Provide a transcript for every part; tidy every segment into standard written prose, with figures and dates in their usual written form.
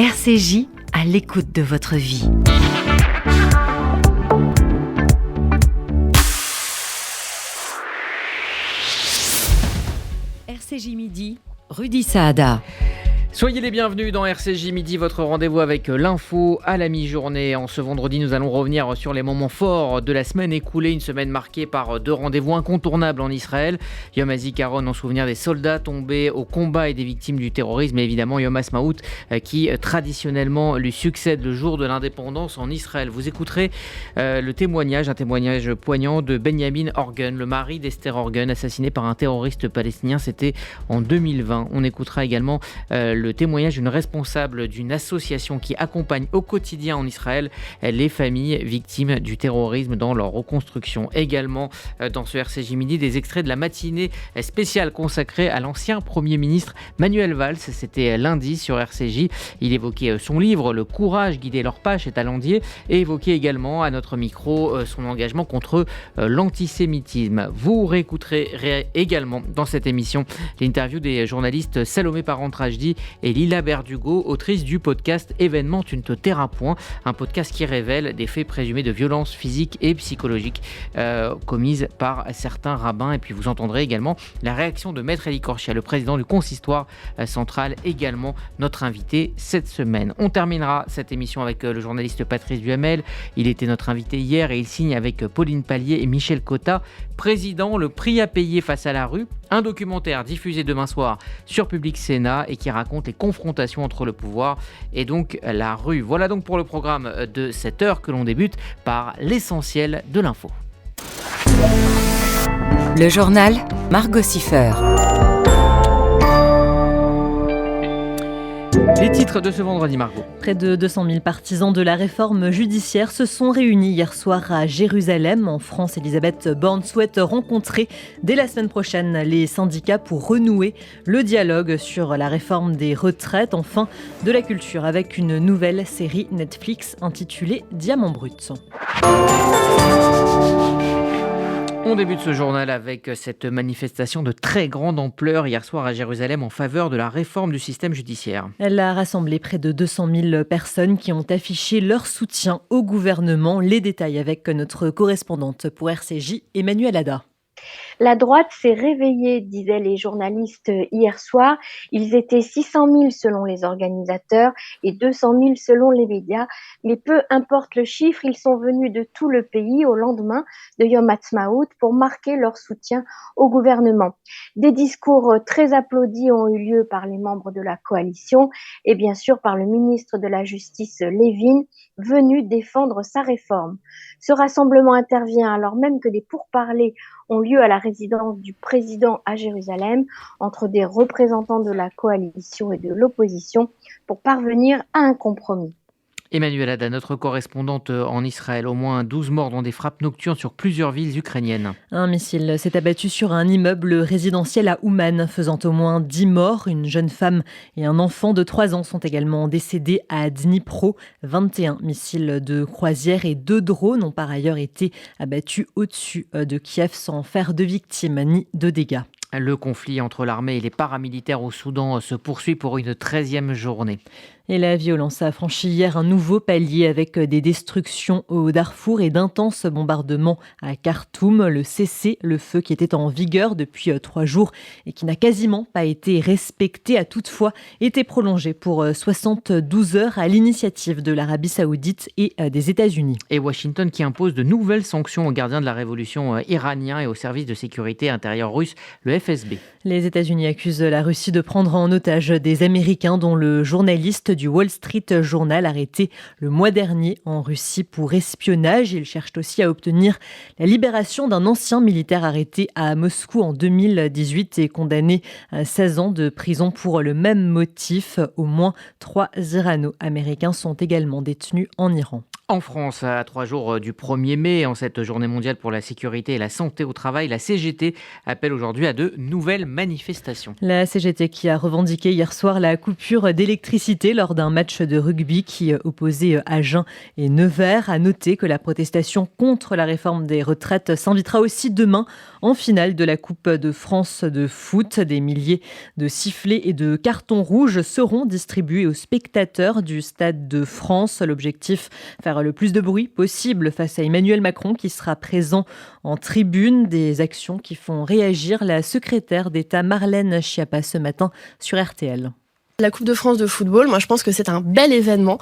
RCJ, à l'écoute de votre vie. RCJ Midi, Rudy Saada. Soyez les bienvenus dans RCJ Midi, votre rendez-vous avec l'info à la mi-journée. En ce vendredi, nous allons revenir sur les moments forts de la semaine écoulée, une semaine marquée par deux rendez-vous incontournables en Israël. Yom HaZikaron en souvenir des soldats tombés au combat et des victimes du terrorisme, et évidemment Yom HaAtzmaut qui traditionnellement lui succède le jour de l'indépendance en Israël. Vous écouterez un témoignage poignant de Benjamin Orgen, le mari d'Esther Orgen, assassiné par un terroriste palestinien, c'était en 2020. On écoutera également le témoignage d'une responsable d'une association qui accompagne au quotidien en Israël les familles victimes du terrorisme dans leur reconstruction. Également dans ce RCJ Midi, des extraits de la matinée spéciale consacrée à l'ancien Premier ministre Manuel Valls. C'était lundi sur RCJ. Il évoquait son livre « Le courage guider leur pas » chez Talendier et évoquait également à notre micro son engagement contre l'antisémitisme. Vous réécouterez également dans cette émission l'interview des journalistes Salomé Parent-Trajdi et Lila Berdugo, autrice du podcast Événement Tu ne te tairas point, un podcast qui révèle des faits présumés de violences physiques et psychologiques commises par certains rabbins. Et puis vous entendrez également la réaction de Maître Eli Korshia, le président du consistoire central, également notre invité cette semaine. On terminera cette émission avec le journaliste Patrice Duhamel. Il était notre invité hier et il signe avec Pauline Pallier et Michel Cotta, président, le prix à payer face à la rue, un documentaire diffusé demain soir sur Public Sénat et qui raconte les confrontations entre le pouvoir et donc la rue. Voilà donc pour le programme de cette heure que l'on débute par l'essentiel de l'info. Le journal Margot Siffer. Les titres de ce vendredi, Margot. Près de 200 000 partisans de la réforme judiciaire se sont réunis hier soir à Jérusalem. En France, Elisabeth Borne souhaite rencontrer dès la semaine prochaine les syndicats pour renouer le dialogue sur la réforme des retraites. Enfin, de la culture avec une nouvelle série Netflix intitulée Diamant brut. On débute ce journal avec cette manifestation de très grande ampleur hier soir à Jérusalem en faveur de la réforme du système judiciaire. Elle a rassemblé près de 200 000 personnes qui ont affiché leur soutien au gouvernement. Les détails avec notre correspondante pour RCJ, Emmanuelle Ada. La droite s'est réveillée, disaient les journalistes hier soir. Ils étaient 600 000 selon les organisateurs et 200 000 selon les médias. Mais peu importe le chiffre, ils sont venus de tout le pays au lendemain de Yom HaAtzmaut pour marquer leur soutien au gouvernement. Des discours très applaudis ont eu lieu par les membres de la coalition et bien sûr par le ministre de la Justice Levin, venu défendre sa réforme. Ce rassemblement intervient alors même que des pourparlers ont lieu à la résidence du président à Jérusalem entre des représentants de la coalition et de l'opposition pour parvenir à un compromis. Emmanuelle Ada, notre correspondante en Israël, au moins 12 morts dans des frappes nocturnes sur plusieurs villes ukrainiennes. Un missile s'est abattu sur un immeuble résidentiel à Ouman, faisant au moins 10 morts. Une jeune femme et un enfant de 3 ans sont également décédés à Dnipro. 21 missiles de croisière et 2 drones ont par ailleurs été abattus au-dessus de Kiev sans faire de victimes ni de dégâts. Le conflit entre l'armée et les paramilitaires au Soudan se poursuit pour une 13e journée. Et la violence a franchi hier un nouveau palier avec des destructions au Darfour et d'intenses bombardements à Khartoum. Le cessez-le-feu qui était en vigueur depuis 3 jours et qui n'a quasiment pas été respecté a toutefois été prolongé pour 72 heures à l'initiative de l'Arabie Saoudite et des États-Unis. Et Washington qui impose de nouvelles sanctions aux gardiens de la révolution iranien et au service de sécurité intérieure russe, le FSB. Les États-Unis accusent la Russie de prendre en otage des Américains, dont le journaliste du Wall Street Journal arrêté le mois dernier en Russie pour espionnage. Ils cherchent aussi à obtenir la libération d'un ancien militaire arrêté à Moscou en 2018 et condamné à 16 ans de prison pour le même motif. Au moins 3 Irano-Américains sont également détenus en Iran. En France, à 3 jours du 1er mai, en cette journée mondiale pour la sécurité et la santé au travail, la CGT appelle aujourd'hui à de nouvelles manifestations. La CGT qui a revendiqué hier soir la coupure d'électricité lors d'un match de rugby qui opposait Agen et Nevers. À noter que la protestation contre la réforme des retraites s'invitera aussi demain en finale de la Coupe de France de foot. Des milliers de sifflets et de cartons rouges seront distribués aux spectateurs du Stade de France. L'objectif, faire le plus de bruit possible face à Emmanuel Macron qui sera présent en tribune. Des actions qui font réagir la secrétaire d'État Marlène Schiappa ce matin sur RTL. La Coupe de France de football, moi je pense que c'est un bel événement,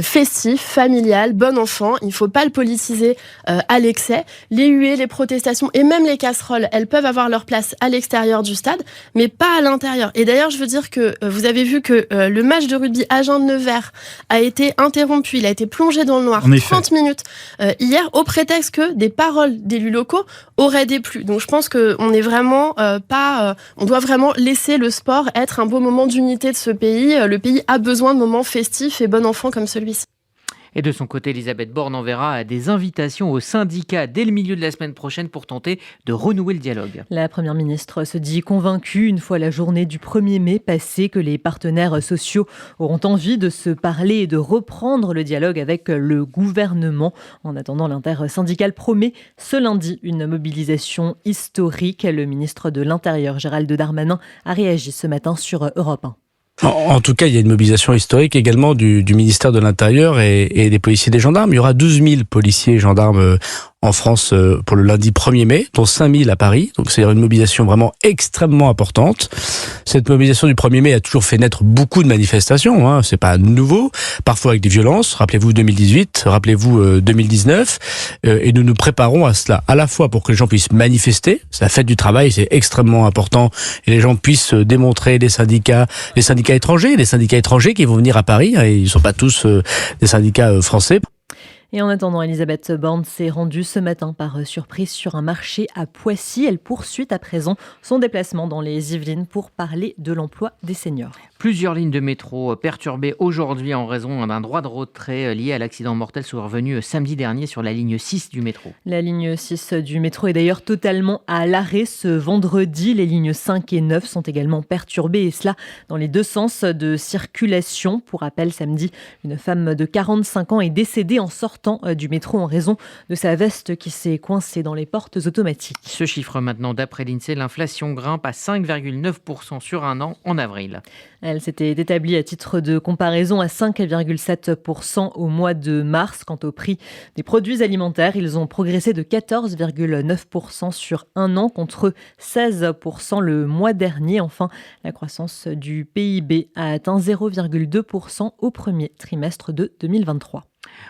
festif, familial, bon enfant. Il ne faut pas le politiser à l'excès. Les huées, les protestations et même les casseroles, elles peuvent avoir leur place à l'extérieur du stade, mais pas à l'intérieur. Et d'ailleurs, je veux dire que vous avez vu que le match de rugby Agen-Nevers a été interrompu, il a été plongé dans le noir 30 minutes hier, au prétexte que des paroles d'élus locaux auraient déplu. Donc je pense qu'on est vraiment on doit vraiment laisser le sport être un beau moment d'unité de ce pays. Le pays a besoin de moments festifs et bon enfant comme celui-ci. Et de son côté, Elisabeth Borne enverra des invitations aux syndicats dès le milieu de la semaine prochaine pour tenter de renouer le dialogue. La Première ministre se dit convaincue, une fois la journée du 1er mai passée, que les partenaires sociaux auront envie de se parler et de reprendre le dialogue avec le gouvernement. En attendant, l'intersyndicale promet ce lundi une mobilisation historique. Le ministre de l'Intérieur, Gérald Darmanin, a réagi ce matin sur Europe 1. En tout cas, il y a une mobilisation historique également du ministère de l'Intérieur et des policiers et des gendarmes. Il y aura 12 000 policiers et gendarmes en France pour le lundi 1er mai, dont 5 000 à Paris. Donc c'est une mobilisation vraiment extrêmement importante. Cette mobilisation du 1er mai a toujours fait naître beaucoup de manifestations. C'est pas nouveau. Parfois avec des violences. Rappelez-vous 2018, rappelez-vous 2019. Et nous nous préparons à cela, à la fois pour que les gens puissent manifester. C'est la fête du travail, c'est extrêmement important. Et les gens puissent démontrer les syndicats étrangers qui vont venir à Paris. Et ils ne sont pas tous des syndicats français. Et en attendant, Elisabeth Borne s'est rendue ce matin par surprise sur un marché à Poissy. Elle poursuit à présent son déplacement dans les Yvelines pour parler de l'emploi des seniors. Plusieurs lignes de métro perturbées aujourd'hui en raison d'un droit de retrait lié à l'accident mortel survenu samedi dernier sur la ligne 6 du métro. La ligne 6 du métro est d'ailleurs totalement à l'arrêt ce vendredi. Les lignes 5 et 9 sont également perturbées et cela dans les deux sens de circulation. Pour rappel, samedi, une femme de 45 ans est décédée en sortant du métro en raison de sa veste qui s'est coincée dans les portes automatiques. Ce chiffre maintenant, d'après l'INSEE, l'inflation grimpe à 5,9% sur un an en avril. Elle s'était établie à titre de comparaison à 5,7% au mois de mars. Quant au prix des produits alimentaires, ils ont progressé de 14,9% sur un an contre 16% le mois dernier. Enfin, la croissance du PIB a atteint 0,2% au premier trimestre de 2023.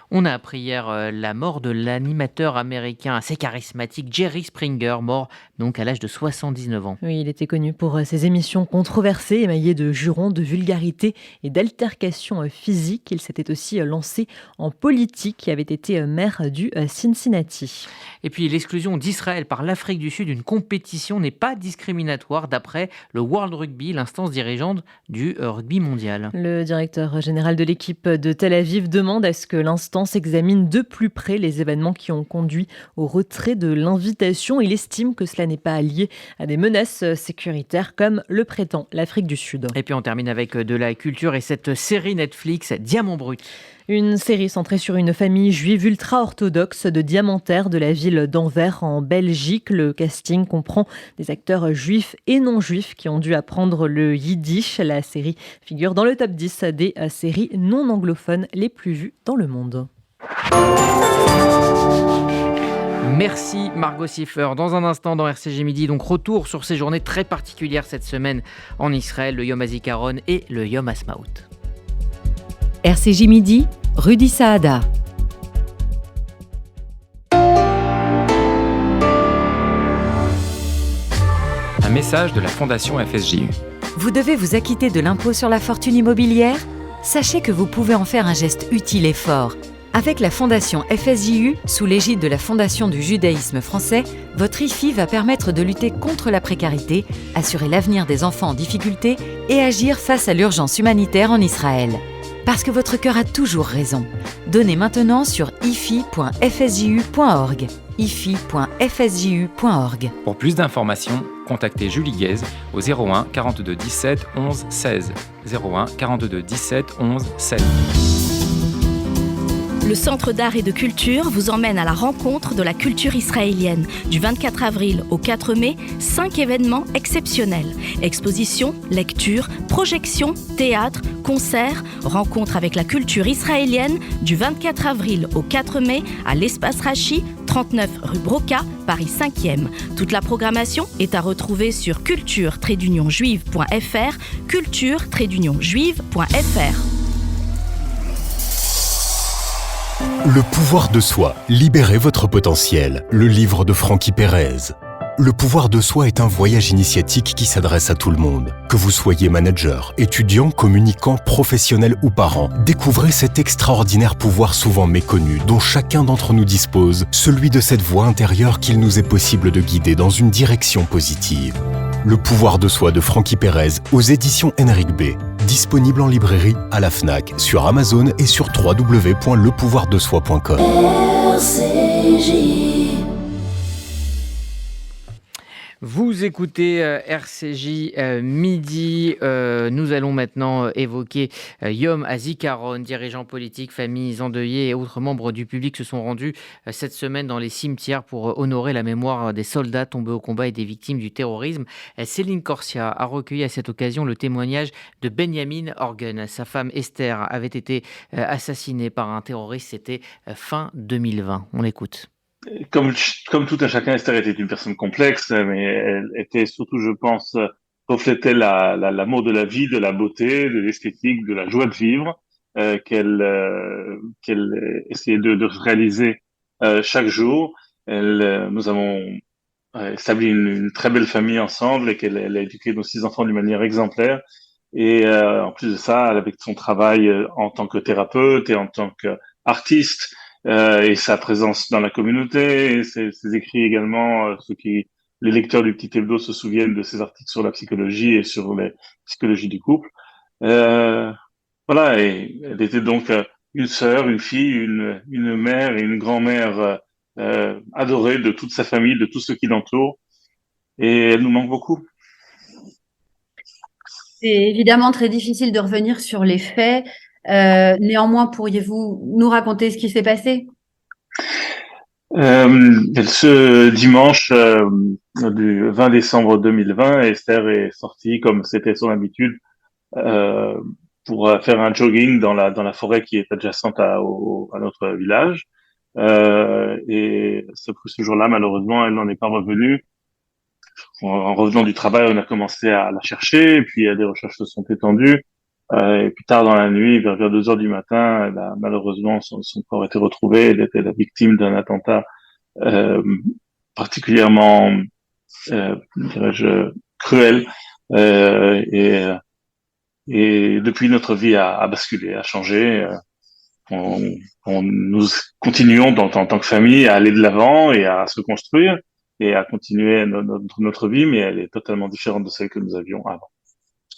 On a appris hier la mort de l'animateur américain assez charismatique Jerry Springer, mort donc à l'âge de 79 ans. Oui, il était connu pour ses émissions controversées, émaillées de jurons, de vulgarité et d'altercations physiques. Il s'était aussi lancé en politique et avait été maire du Cincinnati. Et puis l'exclusion d'Israël par l'Afrique du Sud d'une compétition n'est pas discriminatoire d'après le World Rugby, l'instance dirigeante du rugby mondial. Le directeur général de l'équipe de Tel Aviv demande à ce que l'instance examine de plus près les événements qui ont conduit au retrait de l'invitation. Il estime que cela n'est pas lié à des menaces sécuritaires comme le prétend l'Afrique du Sud. Et puis on termine avec de la culture et cette série Netflix Diamant Brut. Une série centrée sur une famille juive ultra-orthodoxe de diamantaires de la ville d'Anvers en Belgique. Le casting comprend des acteurs juifs et non juifs qui ont dû apprendre le yiddish. La série figure dans le top 10 des séries non anglophones les plus vues dans le monde. Merci Margot Siffer. Dans un instant dans RCJ Midi, donc retour sur ces journées très particulières cette semaine en Israël, le Yom HaZikaron et le Yom Ha'atzmaut. RCJ Midi, Rudy Saada. Un message de la Fondation FSJU. Vous devez vous acquitter de l'impôt sur la fortune immobilière ? Sachez que vous pouvez en faire un geste utile et fort. Avec la Fondation FSJU, sous l'égide de la Fondation du judaïsme français, votre IFI va permettre de lutter contre la précarité, assurer l'avenir des enfants en difficulté et agir face à l'urgence humanitaire en Israël. Parce que votre cœur a toujours raison. Donnez maintenant sur ifi.fsju.org. ifi.fsju.org. Pour plus d'informations, contactez Julie Guèze au 01 42 17 11 16. 01 42 17 11 16. Le Centre d'art et de culture vous emmène à la rencontre de la culture israélienne. Du 24 avril au 4 mai, 5 événements exceptionnels. Expositions, lectures, projections, théâtre, concerts, rencontres avec la culture israélienne du 24 avril au 4 mai à l'Espace Rachi, 39 rue Broca, Paris 5e. Toute la programmation est à retrouver sur culture-juive.fr, culture-juive.fr. Le pouvoir de soi, libérez votre potentiel, le livre de Francky Perez. Le pouvoir de soi est un voyage initiatique qui s'adresse à tout le monde. Que vous soyez manager, étudiant, communicant, professionnel ou parent, découvrez cet extraordinaire pouvoir souvent méconnu dont chacun d'entre nous dispose, celui de cette voix intérieure qu'il nous est possible de guider dans une direction positive. Le pouvoir de soi de Francky Perez aux éditions Henrik B. Disponible en librairie, à la Fnac, sur Amazon et sur www.lepouvardesoi.com. Vous écoutez RCJ Midi. Nous allons maintenant évoquer Yom HaZikaron. Dirigeants politiques, familles endeuillées et autres membres du public se sont rendus cette semaine dans les cimetières pour honorer la mémoire des soldats tombés au combat et des victimes du terrorisme. Céline Corsia a recueilli à cette occasion le témoignage de Benjamin Horgen. Sa femme Esther avait été assassinée par un terroriste. C'était fin 2020. On l'écoute. Comme tout un chacun, Esther était une personne complexe, mais elle était surtout, je pense, reflétait l'amour de la vie, de la beauté, de l'esthétique, de la joie de vivre, qu'elle essayait de réaliser chaque jour. Nous avons établi une très belle famille ensemble et qu'elle a éduqué nos 6 enfants d'une manière exemplaire. Et en plus de ça, avec son travail en tant que thérapeute et en tant qu'artiste, et sa présence dans la communauté, et ses écrits également, les lecteurs du Petit Hebdo se souviennent de ses articles sur la psychologie et sur la psychologie du couple. Voilà, et elle était donc une sœur, une fille, une mère et une grand-mère adorée de toute sa famille, de tous ceux qui l'entourent, et elle nous manque beaucoup. C'est évidemment très difficile de revenir sur les faits. Néanmoins, pourriez-vous nous raconter ce qui s'est passé? Ce dimanche du 20 décembre 2020, Esther est sortie, comme c'était son habitude, pour faire un jogging dans la forêt qui est adjacente à notre village. Et ce jour-là, malheureusement, elle n'en est pas revenue. En revenant du travail, on a commencé à la chercher, et puis des recherches se sont étendues. Et plus tard dans la nuit, vers 2 heures du matin, malheureusement, son corps a été retrouvé. Elle était la victime d'un attentat particulièrement, dirais-je, cruel. Et depuis, notre vie a basculé, a changé. Nous continuons en tant que famille à aller de l'avant et à se construire et à continuer notre vie, mais elle est totalement différente de celle que nous avions avant.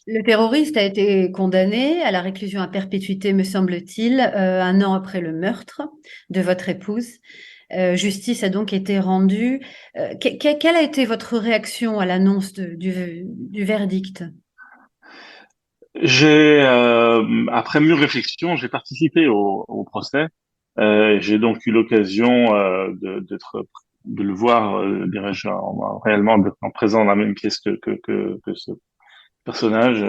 Le terroriste a été condamné à la réclusion à perpétuité, me semble-t-il, 1 an après le meurtre de votre épouse. Justice a donc été rendue. Quelle a été votre réaction à l'annonce du verdict? Après mûre réflexion, j'ai participé au procès. J'ai donc eu l'occasion de le voir, dirais-je, réellement en présent dans la même pièce que ce personnage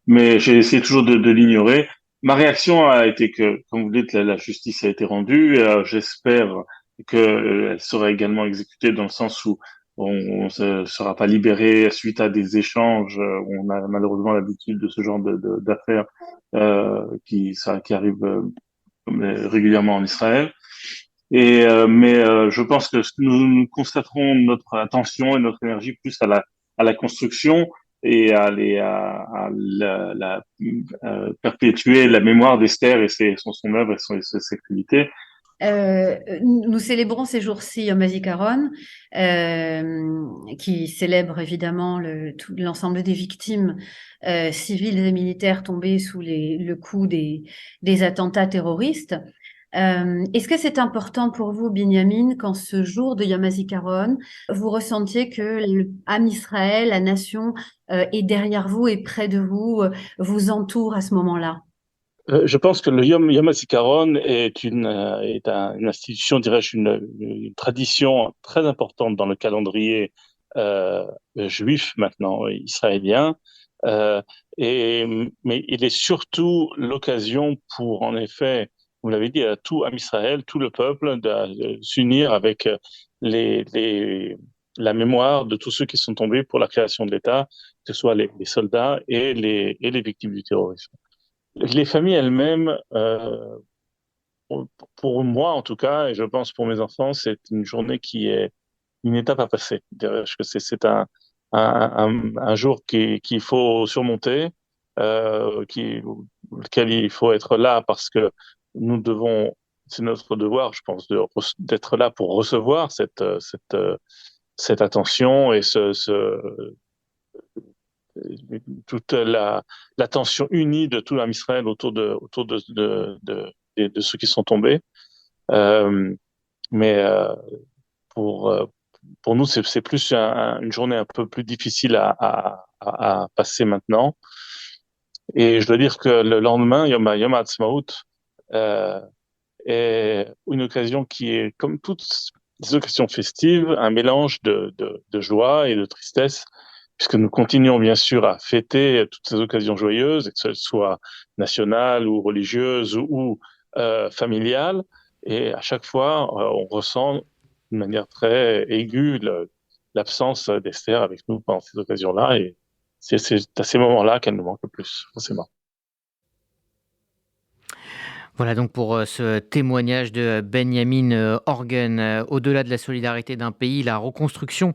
mais j'ai essayé toujours de l'ignorer. Ma réaction a été que, comme vous dites, la justice a été rendue. J'espère qu'elle sera également exécutée dans le sens où on ne sera pas libéré suite à des échanges. On a malheureusement l'habitude de ce genre d'affaires qui arrivent régulièrement en Israël. Mais je pense que nous constaterons notre attention et notre énergie plus à la construction et à perpétuer la mémoire d'Esther et son œuvre et ses qualités. Nous célébrons ces jours-ci Yom HaZikaron, qui célèbre évidemment l'ensemble des victimes civiles et militaires tombées sous le coup des attentats terroristes. Est-ce que c'est important pour vous, Binyamin, qu'en ce jour de Yom HaZikaron, vous ressentiez que Am Israël, la nation, est derrière vous et près de vous, vous entoure à ce moment-là? Je pense que le Yom HaZikaron est une institution, dirais-je, une tradition très importante dans le calendrier juif maintenant, israélien. Mais il est surtout l'occasion pour, en effet, vous l'avez dit, à tout Am Israël, tout le peuple, de s'unir avec la mémoire de tous ceux qui sont tombés pour la création de l'État, que ce soit les soldats et les victimes du terrorisme. Les familles elles-mêmes, pour moi en tout cas, et je pense pour mes enfants, c'est une journée qui est une étape à passer. C'est un jour qu'il faut surmonter, lequel il faut être là parce que nous devons, c'est notre devoir, je pense, d'être là pour recevoir cette attention et toute l'attention unie de tout l'Am Israël autour de ceux qui sont tombés. Mais pour nous, c'est plus une journée un peu plus difficile à passer maintenant. Et je dois dire que le lendemain, Yom HaAtzmaut, est une occasion qui est, comme toutes les occasions festives, un mélange de joie et de tristesse, puisque nous continuons bien sûr à fêter toutes ces occasions joyeuses, que ce soit nationales ou religieuses ou familiales. Et à chaque fois, on ressent de manière très aiguë l'absence d'Esther avec nous pendant ces occasions-là. Et c'est à ces moments-là qu'elle nous manque le plus, forcément. Voilà donc pour ce témoignage de Binyamin Orgen. Au-delà de la solidarité d'un pays, la reconstruction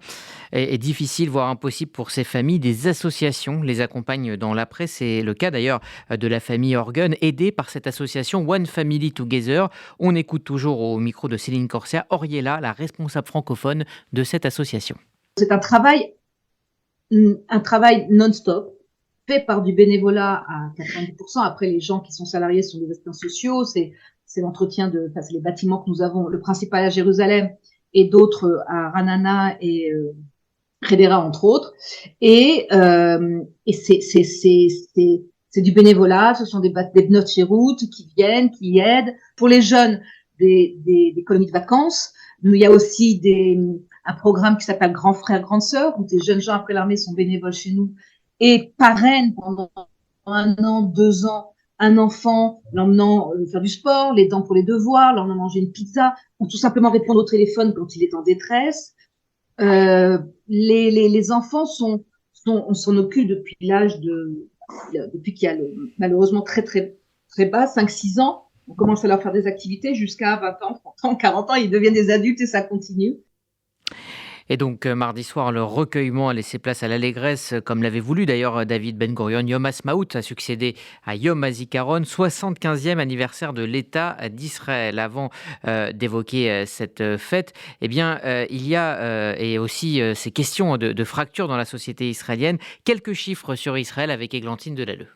est difficile, voire impossible pour ces familles. Des associations les accompagnent dans l'après. C'est le cas d'ailleurs de la famille Orgen, aidée par cette association One Family Together. On écoute toujours au micro de Céline Corsia Oriella, la responsable francophone de cette association. C'est un travail non-stop, fait par du bénévolat à 90%. Après, les gens qui sont salariés sont des assistants sociaux. C'est l'entretien c'est les bâtiments que nous avons, le principal à Jérusalem et d'autres à Ranana et Hedera, entre autres. Et c'est du bénévolat. Ce sont des bnot shirout qui viennent, qui aident. Pour les jeunes, des colonies de vacances. Il y a aussi un programme qui s'appelle Grand Frère, Grande Sœur, où des jeunes gens après l'armée sont bénévoles chez nous et parrainent pendant 1 an, 2 ans, un enfant, l'emmenant faire du sport, l'aidant pour les devoirs, l'emmenant manger une pizza, ou tout simplement répondre au téléphone quand il est en détresse. Les enfants on s'en occupe depuis depuis qu'il y a malheureusement très très très bas, 5-6 ans. On commence à leur faire des activités jusqu'à 20 ans, 30 ans, 40 ans, ils deviennent des adultes et ça continue. Et donc, mardi soir, le recueillement a laissé place à l'allégresse, comme l'avait voulu d'ailleurs David Ben Gurion. Yom HaAtzmaut a succédé à Yom HaZikaron, 75e anniversaire de l'État d'Israël. Avant d'évoquer cette fête, eh bien, il y a et aussi ces questions de fracture dans la société israélienne. Quelques chiffres sur Israël avec Églantine Delalleux.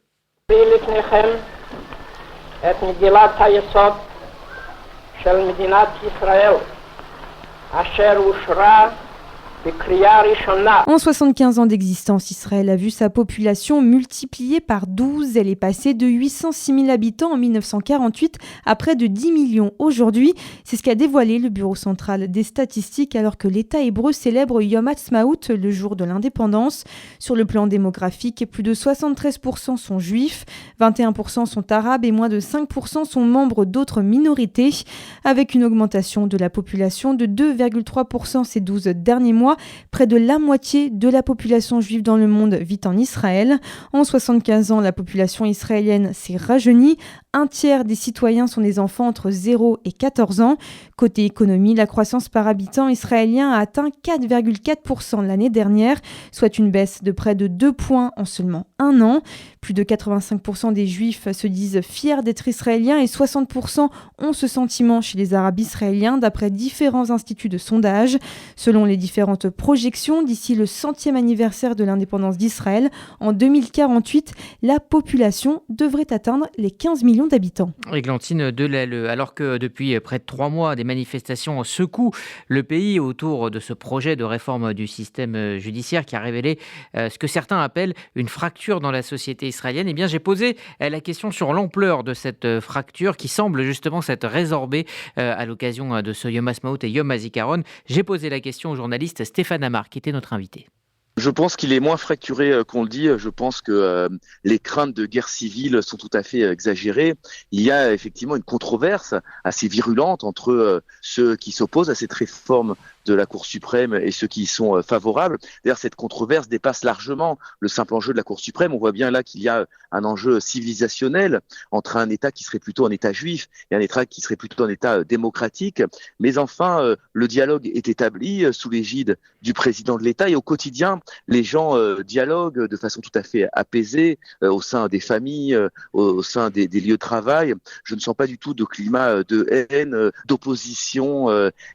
En 75 ans d'existence, Israël a vu sa population multipliée par 12. Elle est passée de 806 000 habitants en 1948 à près de 10 millions aujourd'hui. C'est ce qu'a dévoilé le Bureau central des statistiques alors que l'État hébreu célèbre Yom HaAtzmaut, le jour de l'indépendance. Sur le plan démographique, plus de 73% sont juifs, 21% sont arabes et moins de 5% sont membres d'autres minorités. Avec une augmentation de la population de 2,3% ces 12 derniers mois, près de la moitié de la population juive dans le monde vit en Israël. En 75 ans, la population israélienne s'est rajeunie. 1/3 des citoyens sont des enfants entre 0 et 14 ans. Côté économie, la croissance par habitant israélien a atteint 4,4% l'année dernière, soit une baisse de près de 2 points en seulement 1 an. Plus de 85% des juifs se disent fiers d'être israéliens et 60% ont ce sentiment chez les arabes israéliens, d'après différents instituts de sondage. Selon les différentes différentes projections d'ici le 100e anniversaire de l'indépendance d'Israël. En 2048, la population devrait atteindre les 15 millions d'habitants. Églantine Delelle, alors que depuis près de 3 mois, des manifestations secouent le pays autour de ce projet de réforme du système judiciaire qui a révélé ce que certains appellent une fracture dans la société israélienne, eh bien j'ai posé la question sur l'ampleur de cette fracture qui semble justement s'être résorbée à l'occasion de ce Yom Ha'atzmaut et Yom HaZikaron. J'ai posé la question au journaliste Stéphane Amar qui était notre invité. Je pense qu'il est moins fracturé qu'on le dit. Je pense que les craintes de guerre civile sont tout à fait exagérées. Il y a effectivement une controverse assez virulente entre ceux qui s'opposent à cette réforme de la Cour suprême et ceux qui y sont favorables. D'ailleurs, cette controverse dépasse largement le simple enjeu de la Cour suprême. On voit bien là qu'il y a un enjeu civilisationnel entre un État qui serait plutôt un État juif et un État qui serait plutôt un État démocratique. Mais enfin, le dialogue est établi sous l'égide du président de l'État et au quotidien, les gens dialoguent de façon tout à fait apaisée au sein des familles, au sein des lieux de travail. Je ne sens pas du tout de climat de haine, d'opposition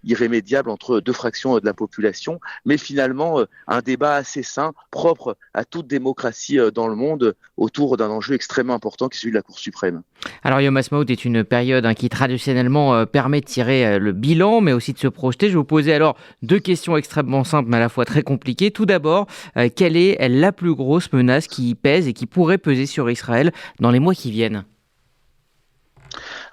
irrémédiable entre deux fractions de la population, mais finalement un débat assez sain, propre à toute démocratie dans le monde, autour d'un enjeu extrêmement important qui est celui de la Cour suprême. Alors Yom Ha'atzmaut est une période qui traditionnellement permet de tirer le bilan, mais aussi de se projeter. Je vais vous poser alors 2 questions extrêmement simples, mais à la fois très compliquées. Tout d'abord, quelle est la plus grosse menace qui pèse et qui pourrait peser sur Israël dans les mois qui viennent ?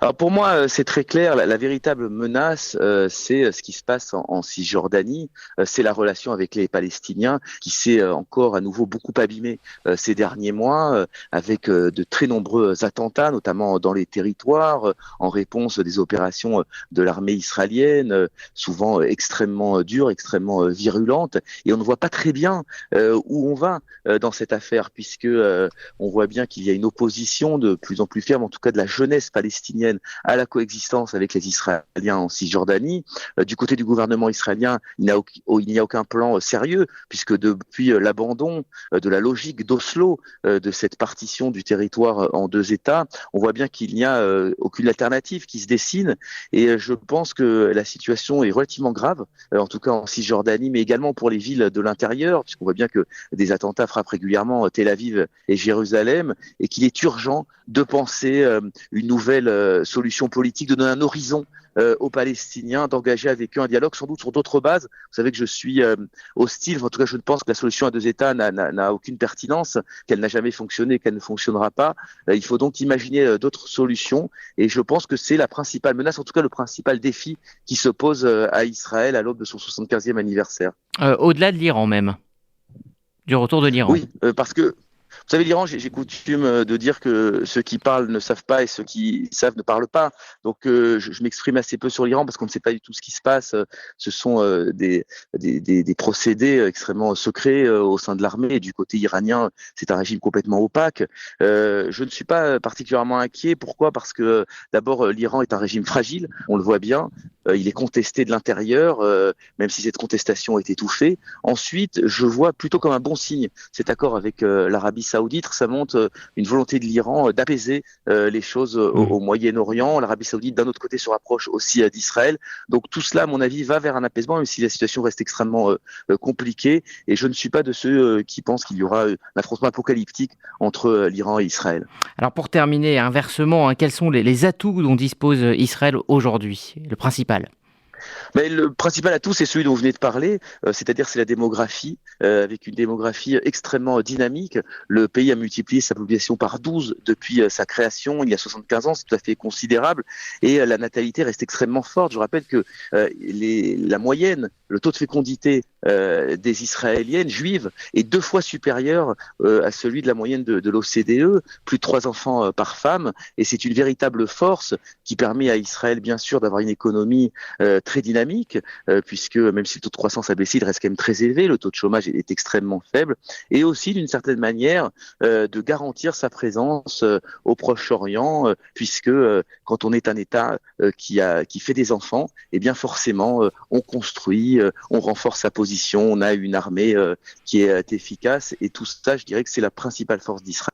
Alors pour moi, c'est très clair, la véritable menace, c'est ce qui se passe en Cisjordanie, c'est la relation avec les Palestiniens qui s'est encore à nouveau beaucoup abîmée ces derniers mois, avec de très nombreux attentats, notamment dans les territoires, en réponse des opérations de l'armée israélienne, souvent extrêmement dures, extrêmement virulentes, et on ne voit pas très bien où on va dans cette affaire, puisque on voit bien qu'il y a une opposition de plus en plus ferme, en tout cas de la jeunesse palestinienne, à la coexistence avec les Israéliens en Cisjordanie. Du côté du gouvernement israélien, il n'y a aucun plan sérieux, puisque depuis l'abandon de la logique d'Oslo, de cette partition du territoire en 2 États, on voit bien qu'il n'y a aucune alternative qui se dessine, et je pense que la situation est relativement grave, en tout cas en Cisjordanie, mais également pour les villes de l'intérieur, puisqu'on voit bien que des attentats frappent régulièrement Tel Aviv et Jérusalem, et qu'il est urgent de penser une nouvelle solution politique, de donner un horizon aux Palestiniens, d'engager avec eux un dialogue sans doute sur d'autres bases. Vous savez que je suis hostile, en tout cas je ne pense que la solution à 2 États n'a aucune pertinence, qu'elle n'a jamais fonctionné, qu'elle ne fonctionnera pas. Il faut donc imaginer d'autres solutions, et je pense que c'est la principale menace, en tout cas le principal défi qui se pose à Israël à l'aube de son 75e anniversaire. Au-delà de l'Iran même, du retour de l'Iran. Oui, parce que vous savez, l'Iran, j'ai coutume de dire que ceux qui parlent ne savent pas et ceux qui savent ne parlent pas. Donc, je m'exprime assez peu sur l'Iran parce qu'on ne sait pas du tout ce qui se passe. Ce sont des procédés extrêmement secrets au sein de l'armée. Et du côté iranien, c'est un régime complètement opaque. Je ne suis pas particulièrement inquiet. Pourquoi ? Parce que d'abord, l'Iran est un régime fragile. On le voit bien. Il est contesté de l'intérieur, même si cette contestation est étouffée. Ensuite, je vois plutôt comme un bon signe cet accord avec l'Arabie Saoudite. Ça montre une volonté de l'Iran d'apaiser les choses au Moyen-Orient. L'Arabie Saoudite, d'un autre côté, se rapproche aussi d'Israël. Donc tout cela, à mon avis, va vers un apaisement, même si la situation reste extrêmement compliquée. Et je ne suis pas de ceux qui pensent qu'il y aura un affrontement apocalyptique entre l'Iran et Israël. Alors pour terminer, inversement, quels sont les atouts dont dispose Israël aujourd'hui, le principal ? Mais le principal atout, c'est celui dont vous venez de parler, c'est-à-dire c'est la démographie, avec une démographie extrêmement dynamique. Le pays a multiplié sa population par 12 depuis sa création il y a 75 ans, c'est tout à fait considérable, et la natalité reste extrêmement forte. Je rappelle que la moyenne, le taux de fécondité des Israéliennes juives est 2 fois supérieur à celui de la moyenne de l'OCDE, plus de 3 enfants par femme, et c'est une véritable force qui permet à Israël, bien sûr, d'avoir une économie très dynamique, puisque même si le taux de croissance a baissé, il reste quand même très élevé, le taux de chômage est extrêmement faible, et aussi d'une certaine manière de garantir sa présence au Proche-Orient, puisque quand on est un État qui fait des enfants, eh bien forcément on construit, on renforce sa position, on a une armée qui est efficace, et tout ça, je dirais que c'est la principale force d'Israël.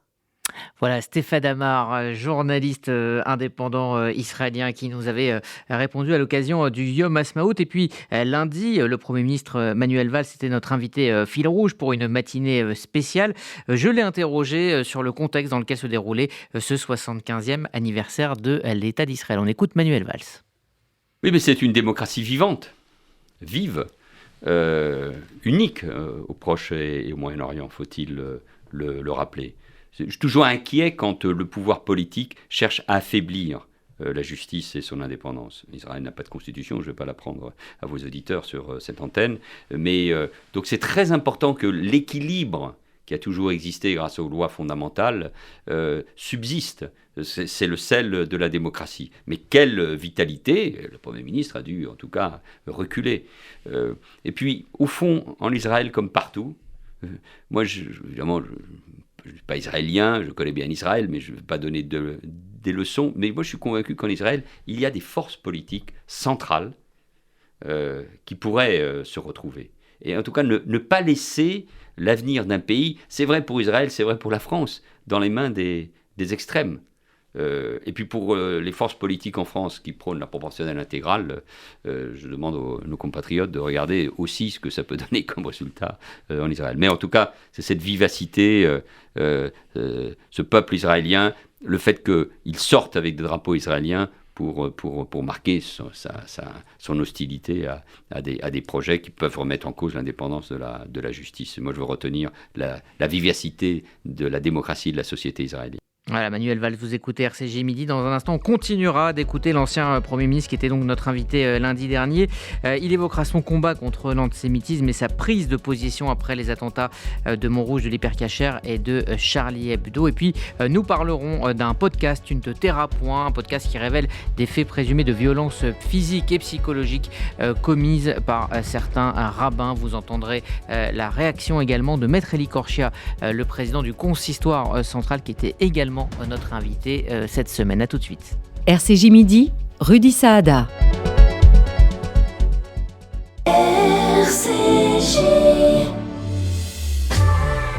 Voilà, Stéphane Amar, journaliste indépendant israélien qui nous avait répondu à l'occasion du Yom Ha'atzmaut. Et puis lundi, le Premier ministre Manuel Valls était notre invité fil rouge pour une matinée spéciale. Je l'ai interrogé sur le contexte dans lequel se déroulait ce 75e anniversaire de l'État d'Israël. On écoute Manuel Valls. Oui, mais c'est une démocratie vivante, vive, unique au Proche et au Moyen-Orient, faut-il le rappeler. Je suis toujours inquiet quand le pouvoir politique cherche à affaiblir la justice et son indépendance. Israël n'a pas de constitution, je ne vais pas l'apprendre à vos auditeurs sur cette antenne. Mais donc c'est très important que l'équilibre qui a toujours existé grâce aux lois fondamentales subsiste. C'est le sel de la démocratie. Mais quelle vitalité! Le Premier ministre a dû en tout cas reculer. Et puis au fond, en Israël comme partout, moi évidemment... Je ne suis pas israélien, je connais bien Israël, mais je ne vais pas donner des leçons. Mais moi, je suis convaincu qu'en Israël, il y a des forces politiques centrales qui pourraient se retrouver. Et en tout cas, ne pas laisser l'avenir d'un pays, c'est vrai pour Israël, c'est vrai pour la France, dans les mains des extrêmes. Et puis pour les forces politiques en France qui prônent la proportionnelle intégrale, je demande à nos compatriotes de regarder aussi ce que ça peut donner comme résultat en Israël. Mais en tout cas, c'est cette vivacité, ce peuple israélien, le fait qu'il sorte avec des drapeaux israéliens pour marquer son hostilité à des projets qui peuvent remettre en cause l'indépendance de la justice. Et moi, je veux retenir la vivacité de la démocratie et de la société israélienne. Voilà, Manuel Valls, vous écoutez RCJ Midi. Dans un instant, on continuera d'écouter l'ancien Premier ministre qui était donc notre invité lundi dernier. Il évoquera son combat contre l'antisémitisme et sa prise de position après les attentats de Montrouge, de l'Hypercacher et de Charlie Hebdo. Et puis, nous parlerons d'un podcast, Une Terra Point, un podcast qui révèle des faits présumés de violences physiques et psychologiques commises par certains rabbins. Vous entendrez la réaction également de Maître Eli Korshia, le président du consistoire central qui était également notre invité cette semaine. À tout de suite. RCJ Midi, Rudy Saada. RCJ.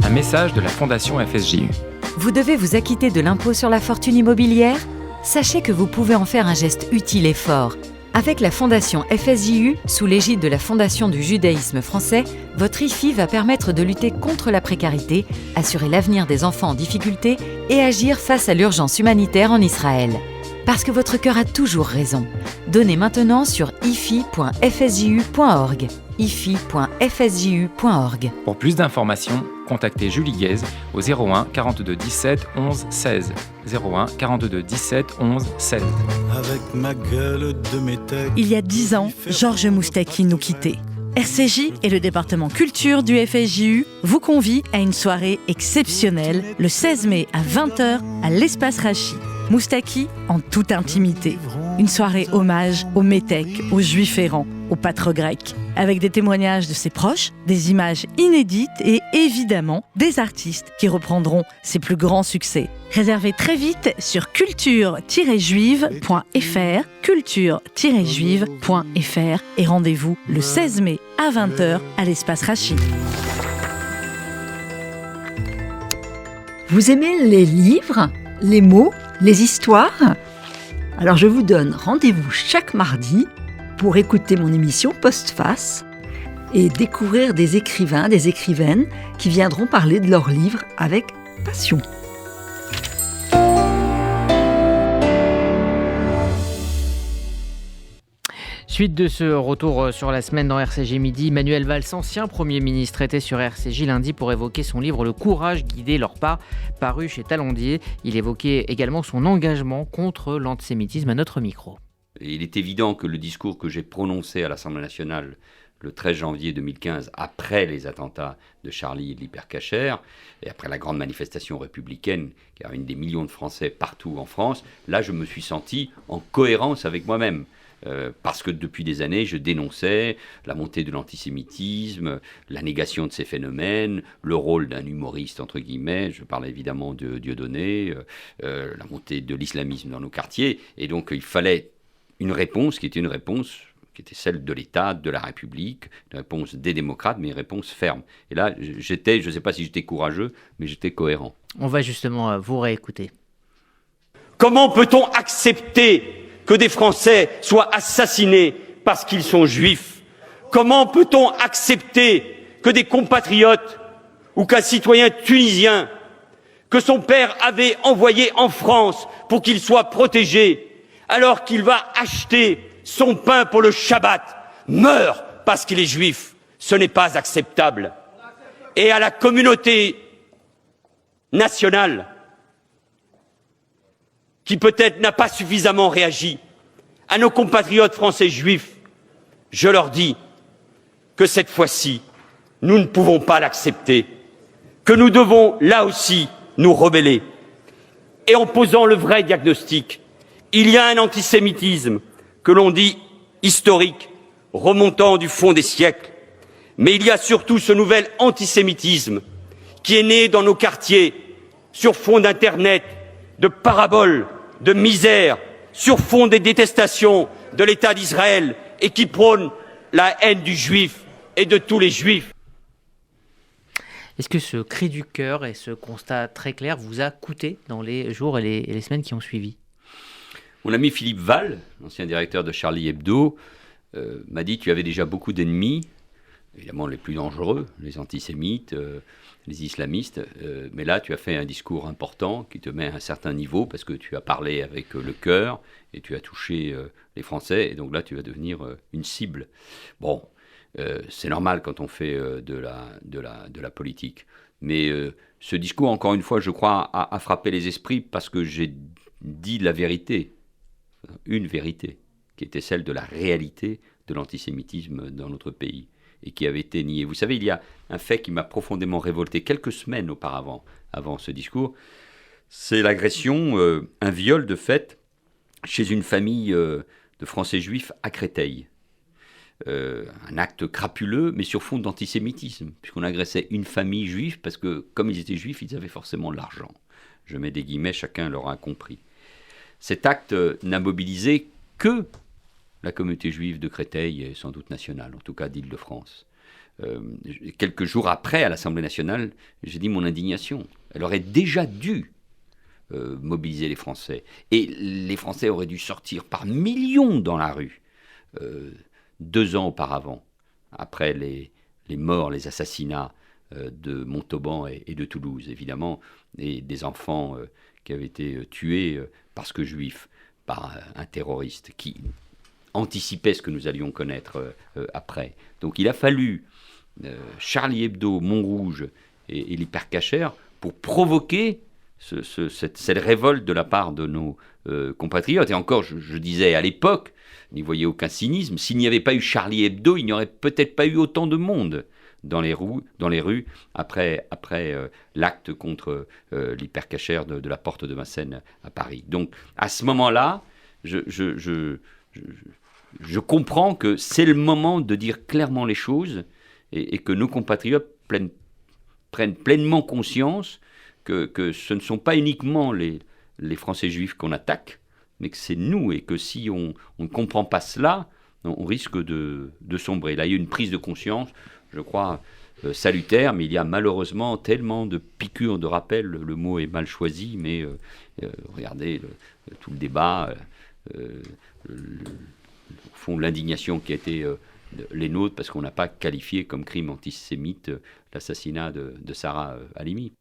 Un message de la Fondation FSJU. Vous devez vous acquitter de l'impôt sur la fortune immobilière ? Sachez que vous pouvez en faire un geste utile et fort. Avec la Fondation FSJU, sous l'égide de la Fondation du judaïsme français, votre IFI va permettre de lutter contre la précarité, assurer l'avenir des enfants en difficulté et agir face à l'urgence humanitaire en Israël. Parce que votre cœur a toujours raison. Donnez maintenant sur ifi.fsju.org. ifi.fsju.org. Pour plus d'informations, contactez Julie Guèze au 01 42 17 11 16. 01 42 17 11 16. Avec ma gueule de métèque. Il y a 10 ans, Georges Moustaki nous quittait. RCJ et le département culture du FSJU vous convient à une soirée exceptionnelle le 16 mai à 20h à l'espace Rachi. Moustaki en toute intimité. Une soirée hommage aux métèques, aux juifs errants, aux pâtres grecs, avec des témoignages de ses proches, des images inédites et évidemment des artistes qui reprendront ses plus grands succès. Réservez très vite sur culture-juive.fr, culture-juive.fr et rendez-vous le 16 mai à 20h à l'espace Rachi. Vous aimez les livres, les mots, les histoires ? Alors je vous donne rendez-vous chaque mardi pour écouter mon émission Postface et découvrir des écrivains, des écrivaines qui viendront parler de leurs livres avec passion. Suite de ce retour sur la semaine dans RCJ Midi, Manuel Valls, ancien Premier ministre, était sur RCJ lundi pour évoquer son livre « Le courage guider leurs pas », paru chez Talandier. Il évoquait également son engagement contre l'antisémitisme à notre micro. Il est évident que le discours que j'ai prononcé à l'Assemblée nationale le 13 janvier 2015, après les attentats de Charlie et de l'Hypercacher, et après la grande manifestation républicaine qui a réuni des millions de Français partout en France, là je me suis senti en cohérence avec moi-même. Parce que depuis des années, je dénonçais la montée de l'antisémitisme, la négation de ces phénomènes, le rôle d'un humoriste, entre guillemets, je parle évidemment de Dieudonné, la montée de l'islamisme dans nos quartiers, et donc il fallait une réponse qui était une réponse qui était celle de l'État, de la République, une réponse des démocrates, mais une réponse ferme. Et là, je ne sais pas si j'étais courageux, mais j'étais cohérent. On va justement vous réécouter. Comment peut-on accepter que des Français soient assassinés parce qu'ils sont juifs? Comment peut-on accepter que des compatriotes ou qu'un citoyen tunisien que son père avait envoyé en France pour qu'il soit protégé, alors qu'il va acheter son pain pour le Shabbat, meurt parce qu'il est juif? Ce n'est pas acceptable. Et à la communauté nationale, qui peut-être n'a pas suffisamment réagi, à nos compatriotes français juifs, je leur dis que cette fois-ci, nous ne pouvons pas l'accepter, que nous devons là aussi nous rebeller. Et en posant le vrai diagnostic, il y a un antisémitisme que l'on dit historique, remontant du fond des siècles, mais il y a surtout ce nouvel antisémitisme qui est né dans nos quartiers sur fond d'Internet, de paraboles, de misère, sur fond des détestations de l'État d'Israël et qui prône la haine du juif et de tous les juifs. Est-ce que ce cri du cœur et ce constat très clair vous a coûté dans les jours et les semaines qui ont suivi? Mon ami Philippe Val, ancien directeur de Charlie Hebdo, m'a dit: tu avais déjà beaucoup d'ennemis, évidemment les plus dangereux, les antisémites, les islamistes, mais là tu as fait un discours important qui te met à un certain niveau parce que tu as parlé avec le cœur et tu as touché les Français, et donc là tu vas devenir une cible. Bon, c'est normal quand on fait de la politique, mais ce discours, encore une fois, je crois, a frappé les esprits parce que j'ai dit la vérité, une vérité, qui était celle de la réalité de l'antisémitisme dans notre pays et qui avait été niée. Vous savez, il y a un fait qui m'a profondément révolté quelques semaines auparavant, avant ce discours, c'est l'agression, un viol de fait, chez une famille de Français juifs à Créteil. Un acte crapuleux, mais sur fond d'antisémitisme, puisqu'on agressait une famille juive, parce que comme ils étaient juifs, ils avaient forcément de l'argent. Je mets des guillemets, chacun l'aura compris. Cet acte n'a mobilisé que la communauté juive de Créteil, et sans doute nationale, en tout cas d'Île-de-France. Quelques jours après, à l'Assemblée nationale, j'ai dit mon indignation. Elle aurait déjà dû mobiliser les Français. Et les Français auraient dû sortir par millions dans la rue 2 ans auparavant, après les morts, les assassinats de Montauban et de Toulouse, évidemment, et des enfants qui avaient été tués parce que juifs, par un terroriste qui anticipait ce que nous allions connaître après. Donc il a fallu Charlie Hebdo, Montrouge et l'Hypercacher pour provoquer cette révolte de la part de nos compatriotes. Et encore, je disais à l'époque, n'y voyez aucun cynisme, s'il n'y avait pas eu Charlie Hebdo, il n'y aurait peut-être pas eu autant de monde dans les rues après l'acte contre l'Hypercacher de la Porte de Vincennes à Paris. Donc à ce moment-là, je comprends que c'est le moment de dire clairement les choses et que nos compatriotes prennent pleinement conscience que ce ne sont pas uniquement les Français juifs qu'on attaque, mais que c'est nous, et que si on ne comprend pas cela, on risque de sombrer. Là, il y a eu une prise de conscience, je crois, salutaire, mais il y a malheureusement tellement de piqûres de rappel, le mot est mal choisi, mais regardez tout le débat, au fond, l'indignation qui a été les nôtres, parce qu'on n'a pas qualifié comme crime antisémite l'assassinat de Sarah Halimi.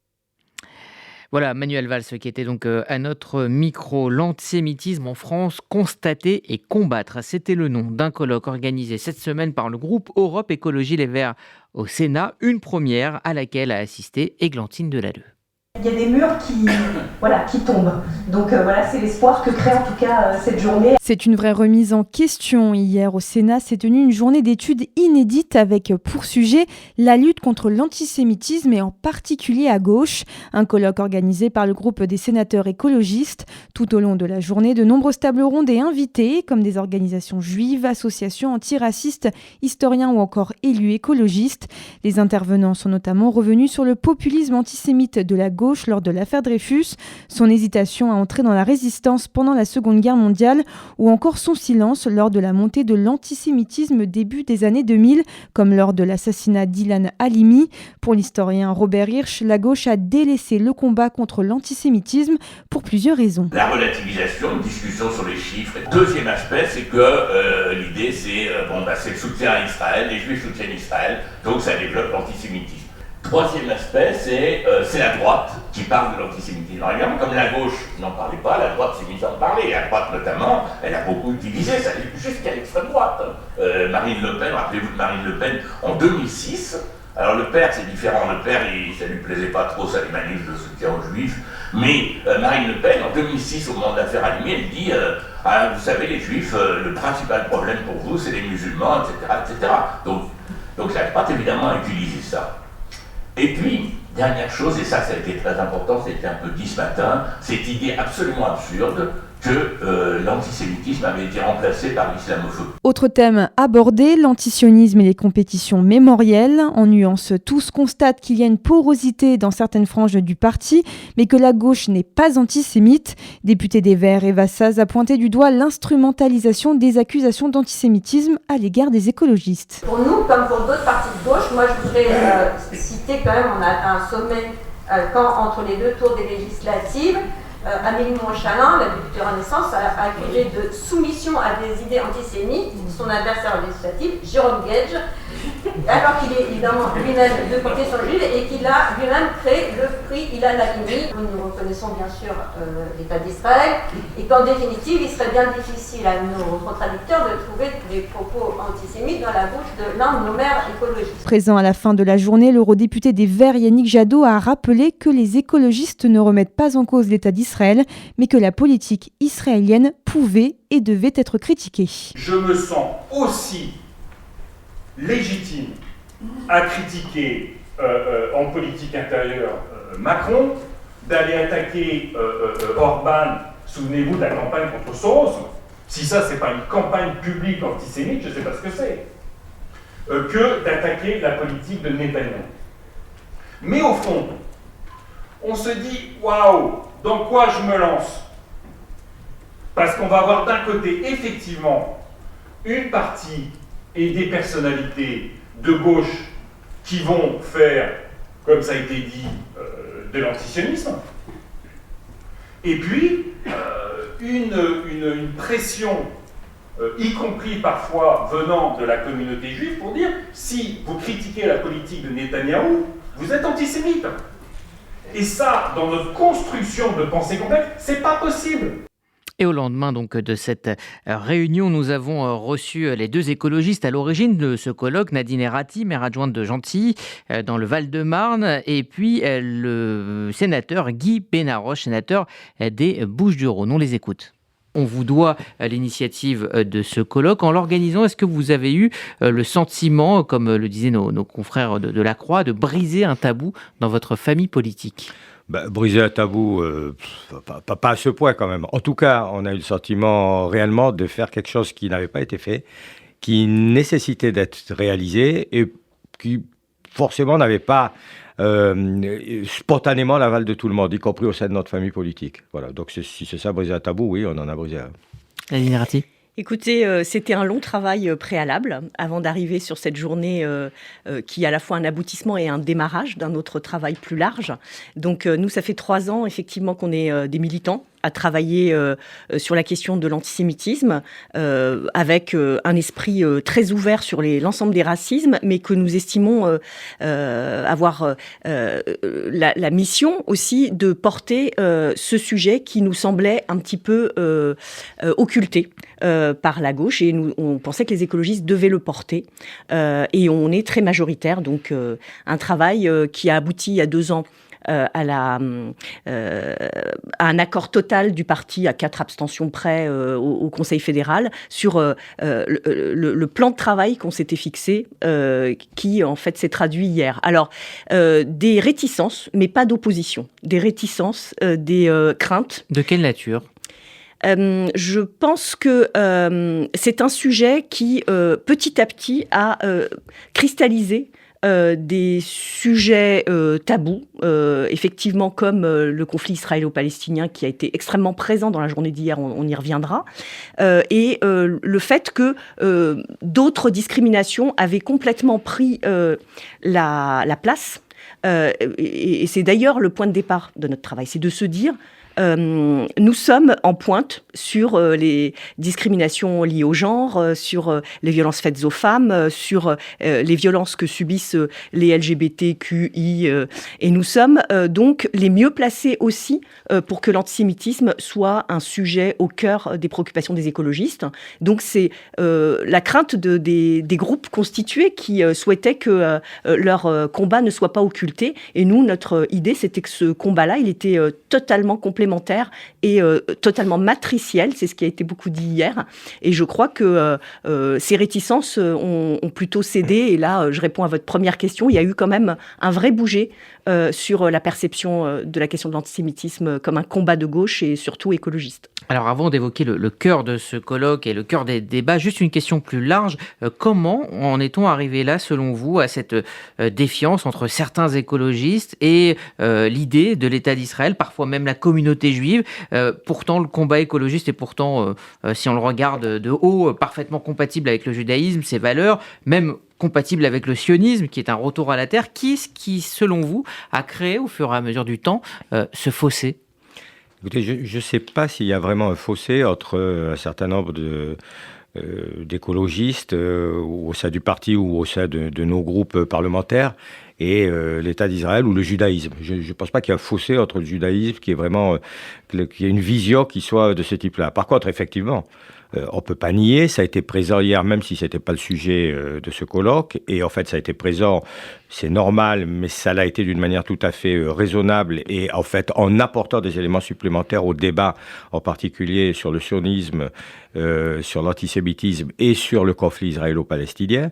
Voilà, Manuel Valls qui était donc à notre micro. L'antisémitisme en France, constater et combattre. C'était le nom d'un colloque organisé cette semaine par le groupe Europe Écologie Les Verts au Sénat, une première à laquelle a assisté Églantine Delalleux. Il y a des murs qui tombent. Donc c'est l'espoir que crée en tout cas cette journée. C'est une vraie remise en question. Hier au Sénat s'est tenue une journée d'études inédite avec pour sujet la lutte contre l'antisémitisme et en particulier à gauche. Un colloque organisé par le groupe des sénateurs écologistes. Tout au long de la journée, de nombreuses tables rondes et invités comme des organisations juives, associations antiracistes, historiens ou encore élus écologistes. Les intervenants sont notamment revenus sur le populisme antisémite de la gauche gauche lors de l'affaire Dreyfus, son hésitation à entrer dans la résistance pendant la Seconde Guerre mondiale ou encore son silence lors de la montée de l'antisémitisme début des années 2000, comme lors de l'assassinat d'Ilan Halimi. Pour l'historien Robert Hirsch, la gauche a délaissé le combat contre l'antisémitisme pour plusieurs raisons. La relativisation, une discussion sur les chiffres. Deuxième aspect, c'est que l'idée, c'est le soutien à Israël, les Juifs soutiennent Israël, donc ça développe l'antisémitisme. Troisième aspect, c'est la droite qui parle de l'antisémitisme. Alors évidemment, comme la gauche n'en parlait pas, la droite s'est mise à en parler. La droite notamment, elle a beaucoup utilisé ça, jusqu'à l'extrême droite. Marine Le Pen, rappelez-vous de Marine Le Pen en 2006. Alors le père, c'est différent. Le père, ça lui plaisait pas trop, ça, les manifs de soutien aux Juifs. Mais Marine Le Pen, en 2006, au moment de l'affaire Halimi, elle dit vous savez, les Juifs, le principal problème pour vous, c'est les musulmans, etc., etc. Donc la droite, évidemment, a utilisé ça. Et puis, dernière chose, et ça a été très important, c'était un peu dit ce matin, cette idée absolument absurde que l'antisémitisme avait été remplacé par l'islamophobie. Autre thème abordé, l'antisionisme et les compétitions mémorielles. En nuance, tous constatent qu'il y a une porosité dans certaines franges du parti, mais que la gauche n'est pas antisémite. Député des Verts, Eva Saz a pointé du doigt l'instrumentalisation des accusations d'antisémitisme à l'égard des écologistes. Pour nous, comme pour d'autres partis de gauche, moi je voudrais citer quand même, on a atteint un sommet entre les deux tours des législatives. Amélie Montchalin, la députée Renaissance, a accusé de soumission à des idées antisémites son adversaire législatif, Jérôme Gage, alors qu'il est évidemment lui-même de confession juive et qu'il a lui-même créé le prix Ilan Halimi. Nous reconnaissons bien sûr l'État d'Israël et qu'en définitive, il serait bien difficile à nos contradicteurs de trouver des propos antisémites dans la bouche de l'un de nos maires écologistes. Présent à la fin de la journée, l'eurodéputé des Verts Yannick Jadot a rappelé que les écologistes ne remettent pas en cause l'État d'Israël, mais que la politique israélienne pouvait et devait être critiquée. Je me sens aussi légitime à critiquer en politique intérieure Macron, d'aller attaquer Orban, souvenez-vous de la campagne contre Soros, si ça c'est pas une campagne publique antisémite, je sais pas ce que c'est, que d'attaquer la politique de Netanyahou. Mais au fond, on se dit, waouh, dans quoi je me lance? Parce qu'on va avoir d'un côté, effectivement, une partie et des personnalités de gauche qui vont faire, comme ça a été dit, de l'antisionisme. Et puis, une pression, y compris parfois venant de la communauté juive, pour dire, si vous critiquez la politique de Netanyahou, vous êtes antisémite. Et ça, dans notre construction de pensée complète, c'est pas possible. Et au lendemain donc de cette réunion, nous avons reçu les deux écologistes à l'origine de ce colloque, Nadine Errati, maire adjointe de Gentilly, dans le Val-de-Marne, et puis le sénateur Guy Benarroche, sénateur des Bouches-du-Rhône. On les écoute. On vous doit l'initiative de ce colloque. En l'organisant, est-ce que vous avez eu le sentiment, comme le disaient nos confrères de la Croix, de briser un tabou dans votre famille politique ? Briser un tabou, pas à ce point quand même. En tout cas, on a eu le sentiment réellement de faire quelque chose qui n'avait pas été fait, qui nécessitait d'être réalisé et qui forcément n'avait pas spontanément l'aval de tout le monde, y compris au sein de notre famille politique. Voilà. Donc si c'est ça, briser un tabou, oui, on en a brisé un. Nadine Errati. Écoutez, c'était un long travail préalable avant d'arriver sur cette journée qui est à la fois un aboutissement et un démarrage d'un autre travail plus large. Donc nous, ça fait 3 ans effectivement qu'on est des militants à travailler sur la question de l'antisémitisme avec un esprit très ouvert sur l'ensemble des racismes, mais que nous estimons avoir la mission aussi de porter ce sujet qui nous semblait un petit peu occulté par la gauche, et on pensait que les écologistes devaient le porter, et on est très majoritaire, donc un travail qui a abouti il y a 2 ans à un accord total du parti à 4 abstentions près au Conseil fédéral sur le plan de travail qu'on s'était fixé, qui en fait s'est traduit hier. Alors, des réticences, mais pas d'opposition. Des réticences, des craintes. De quelle nature ? Je pense que c'est un sujet qui, petit à petit, a cristallisé des sujets tabous, effectivement comme le conflit israélo-palestinien qui a été extrêmement présent dans la journée d'hier, on y reviendra, et le fait que d'autres discriminations avaient complètement pris la place. Et c'est d'ailleurs le point de départ de notre travail, c'est de se dire nous sommes en pointe sur les discriminations liées au genre, sur les violences faites aux femmes, sur les violences que subissent les LGBTQI. Et nous sommes donc les mieux placés aussi pour que l'antisémitisme soit un sujet au cœur des préoccupations des écologistes. Donc c'est la crainte des groupes constitués qui souhaitaient que leur combat ne soit pas occulté. Et nous, notre idée, c'était que ce combat-là, il était totalement complémentaire et totalement matriciel, c'est ce qui a été beaucoup dit hier. Et je crois que ces réticences ont plutôt cédé. Et là, je réponds à votre première question. Il y a eu quand même un vrai bouger sur la perception de la question de l'antisémitisme comme un combat de gauche et surtout écologiste. Alors avant d'évoquer le cœur de ce colloque et le cœur des débats, juste une question plus large. Comment en est-on arrivé là, selon vous, à cette défiance entre certains écologistes et l'idée de l'État d'Israël, parfois même la communauté juive? Pourtant, le combat écologiste est pourtant, si on le regarde de haut, parfaitement compatible avec le judaïsme, ses valeurs, même compatible avec le sionisme, qui est un retour à la terre. Qui, selon vous, a créé au fur et à mesure du temps ce fossé? Écoutez, je ne sais pas s'il y a vraiment un fossé entre un certain nombre d'écologistes au sein du parti ou au sein de nos groupes parlementaires et l'État d'Israël ou le judaïsme. Je ne pense pas qu'il y ait un fossé entre le judaïsme qui est vraiment qu'il y ait une vision qui soit de ce type-là. Par contre, effectivement, on ne peut pas nier, ça a été présent hier, même si ce n'était pas le sujet de ce colloque. Et en fait, ça a été présent, c'est normal, mais ça l'a été d'une manière tout à fait raisonnable. Et en fait, en apportant des éléments supplémentaires au débat, en particulier sur le sionisme, sur l'antisémitisme et sur le conflit israélo-palestinien.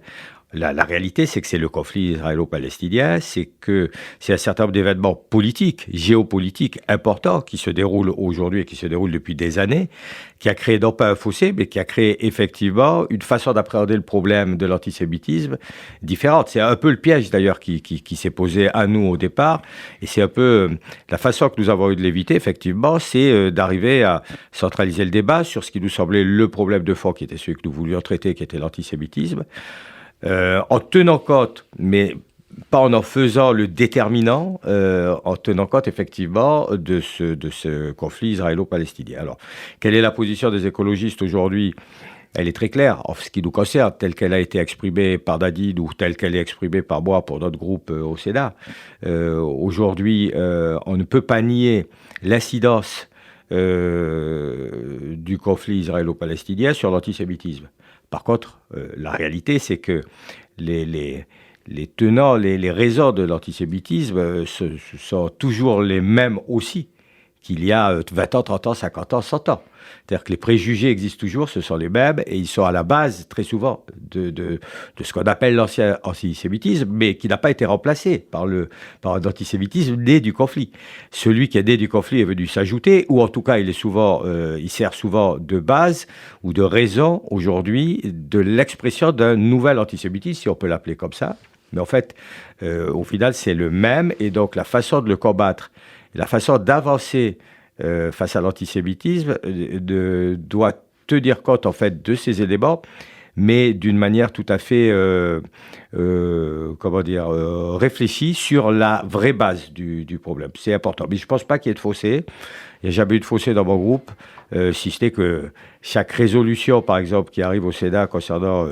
La réalité, c'est que c'est le conflit israélo-palestinien, c'est que c'est un certain nombre d'événements politiques, géopolitiques importants qui se déroulent aujourd'hui et qui se déroulent depuis des années, qui a créé non pas un fossé, mais qui a créé effectivement une façon d'appréhender le problème de l'antisémitisme différente. C'est un peu le piège d'ailleurs qui s'est posé à nous au départ, et c'est un peu la façon que nous avons eu de l'éviter, effectivement, c'est d'arriver à centraliser le débat sur ce qui nous semblait le problème de fond, qui était celui que nous voulions traiter, qui était l'antisémitisme. En tenant compte, mais pas en faisant le déterminant, en tenant compte effectivement de ce conflit israélo-palestinien. Alors, quelle est la position des écologistes aujourd'hui ? Elle est très claire, en ce qui nous concerne, telle qu'elle a été exprimée par Nadine ou telle qu'elle est exprimée par moi pour notre groupe au Sénat. Aujourd'hui, on ne peut pas nier l'incidence du conflit israélo-palestinien sur l'antisémitisme. Par contre, la réalité, c'est que les tenants, les raisons de l'antisémitisme ce sont toujours les mêmes aussi qu'il y a 20 ans, 30 ans, 50 ans, 100 ans. C'est-à-dire que les préjugés existent toujours, ce sont les mêmes, et ils sont à la base, très souvent, de ce qu'on appelle l'ancien antisémitisme, mais qui n'a pas été remplacé par un antisémitisme né du conflit. Celui qui est né du conflit est venu s'ajouter, ou en tout cas, il sert souvent de base ou de raison, aujourd'hui, de l'expression d'un nouvel antisémitisme, si on peut l'appeler comme ça. Mais en fait, au final, c'est le même, et donc la façon de le combattre, la façon d'avancer face à l'antisémitisme doit tenir compte en fait de ces éléments, mais d'une manière tout à fait réfléchie sur la vraie base du problème. C'est important. Mais je ne pense pas qu'il y ait de fossé. Il n'y a jamais eu de fossé dans mon groupe, si ce n'est que chaque résolution, par exemple, qui arrive au Sénat concernant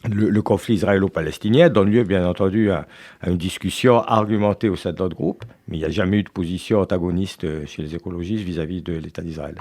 le conflit israélo-palestinien donne lieu, bien entendu, à une discussion argumentée au sein de notre groupe, mais il n'y a jamais eu de position antagoniste chez les écologistes vis-à-vis de l'État d'Israël.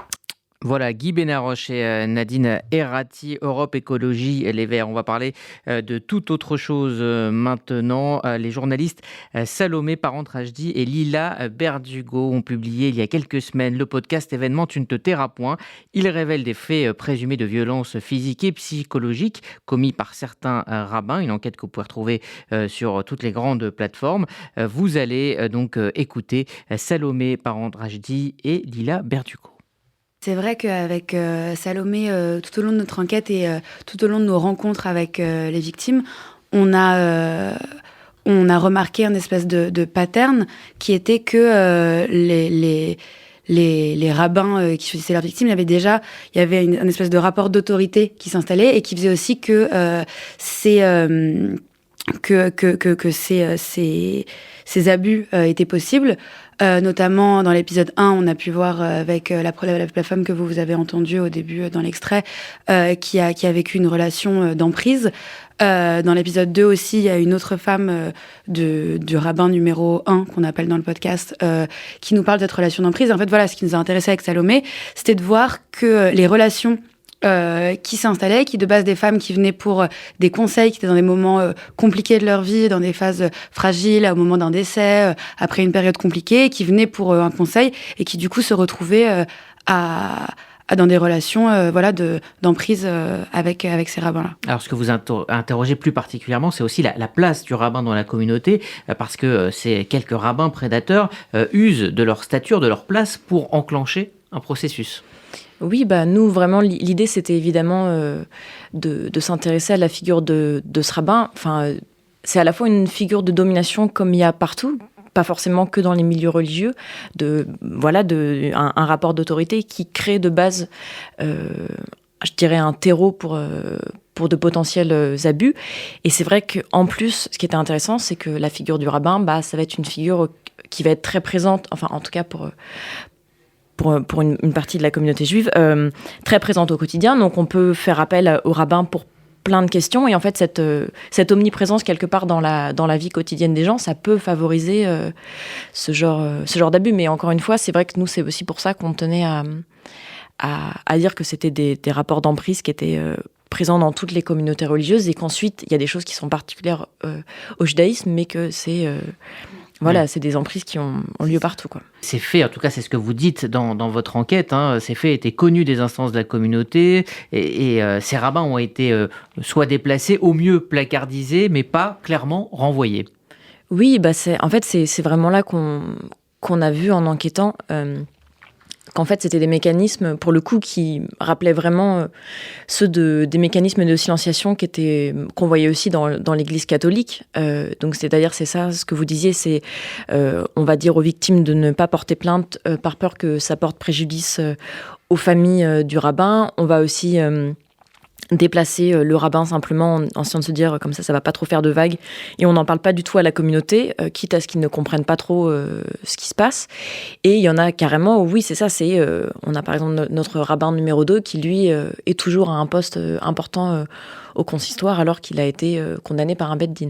Voilà, Guy Benaroche et Nadine Errati, Europe Écologie Les Verts. On va parler de toute autre chose maintenant. Les journalistes Salomé Parente-Rachdi et Lila Berdugo ont publié il y a quelques semaines le podcast événement Tu ne te tairas point. Ils révèlent des faits présumés de violences physiques et psychologiques commis par certains rabbins. Une enquête que vous pouvez retrouver sur toutes les grandes plateformes. Vous allez donc écouter Salomé Parente-Rachdi et Lila Berdugo. C'est vrai qu'avec Salomé, tout au long de notre enquête et tout au long de nos rencontres avec les victimes, on a remarqué un espèce de pattern qui était que les rabbins qui choisissaient leurs victimes, il y avait un espèce de rapport d'autorité qui s'installait et qui faisait aussi que ces abus étaient possibles. Notamment dans l'épisode 1, on a pu voir avec la femme que vous avez entendue au début dans l'extrait, qui a vécu une relation d'emprise. Dans l'épisode 2 aussi, il y a une autre femme du rabbin numéro 1 qu'on appelle dans le podcast, qui nous parle de cette relation d'emprise. En fait, voilà, ce qui nous a intéressé avec Salomé, c'était de voir que les relations qui s'installaient, qui de base des femmes qui venaient pour des conseils, qui étaient dans des moments compliqués de leur vie, dans des phases fragiles, au moment d'un décès, après une période compliquée, qui venaient pour un conseil et qui du coup se retrouvaient dans des relations d'emprise avec ces rabbins-là. Alors ce que vous interrogez plus particulièrement, c'est aussi la place du rabbin dans la communauté, parce que ces quelques rabbins prédateurs usent de leur stature, de leur place pour enclencher un processus. Oui, nous, vraiment, l'idée, c'était évidemment de s'intéresser à la figure de ce rabbin. Enfin, c'est à la fois une figure de domination comme il y a partout, pas forcément que dans les milieux religieux, un rapport d'autorité qui crée de base, je dirais, un terreau pour de potentiels abus. Et c'est vrai qu'en plus, ce qui était intéressant, c'est que la figure du rabbin, ça va être une figure qui va être très présente, enfin, en tout cas pour une partie de la communauté juive, très présente au quotidien. Donc on peut faire appel au rabbin pour plein de questions. Et en fait, cette omniprésence quelque part dans la vie quotidienne des gens, ça peut favoriser ce genre d'abus. Mais encore une fois, c'est vrai que nous, c'est aussi pour ça qu'on tenait à dire que c'était des rapports d'emprise qui étaient présents dans toutes les communautés religieuses et qu'ensuite, il y a des choses qui sont particulières au judaïsme, mais que c'est... c'est des emprises qui ont lieu partout, quoi. Ces faits, en tout cas, c'est ce que vous dites dans votre enquête, ces faits étaient connus des instances de la communauté et ces rabbins ont été soit déplacés, au mieux placardisés, mais pas clairement renvoyés. Oui, c'est vraiment là qu'on a vu en enquêtant qu'en fait, c'était des mécanismes, pour le coup, qui rappelaient vraiment ceux des mécanismes de silenciation qu'on voyait aussi dans l'Église catholique. Donc, c'est-à-dire, c'est ça, ce que vous disiez, c'est, on va dire aux victimes de ne pas porter plainte par peur que ça porte préjudice aux familles du rabbin. On va aussi déplacer le rabbin simplement en essayant de se dire comme ça va pas trop faire de vagues et on n'en parle pas du tout à la communauté, quitte à ce qu'ils ne comprennent pas trop ce qui se passe. Et il y en a carrément, oui c'est ça, on a par exemple notre rabbin numéro 2 qui lui est toujours à un poste important au consistoire alors qu'il a été condamné par un beth din.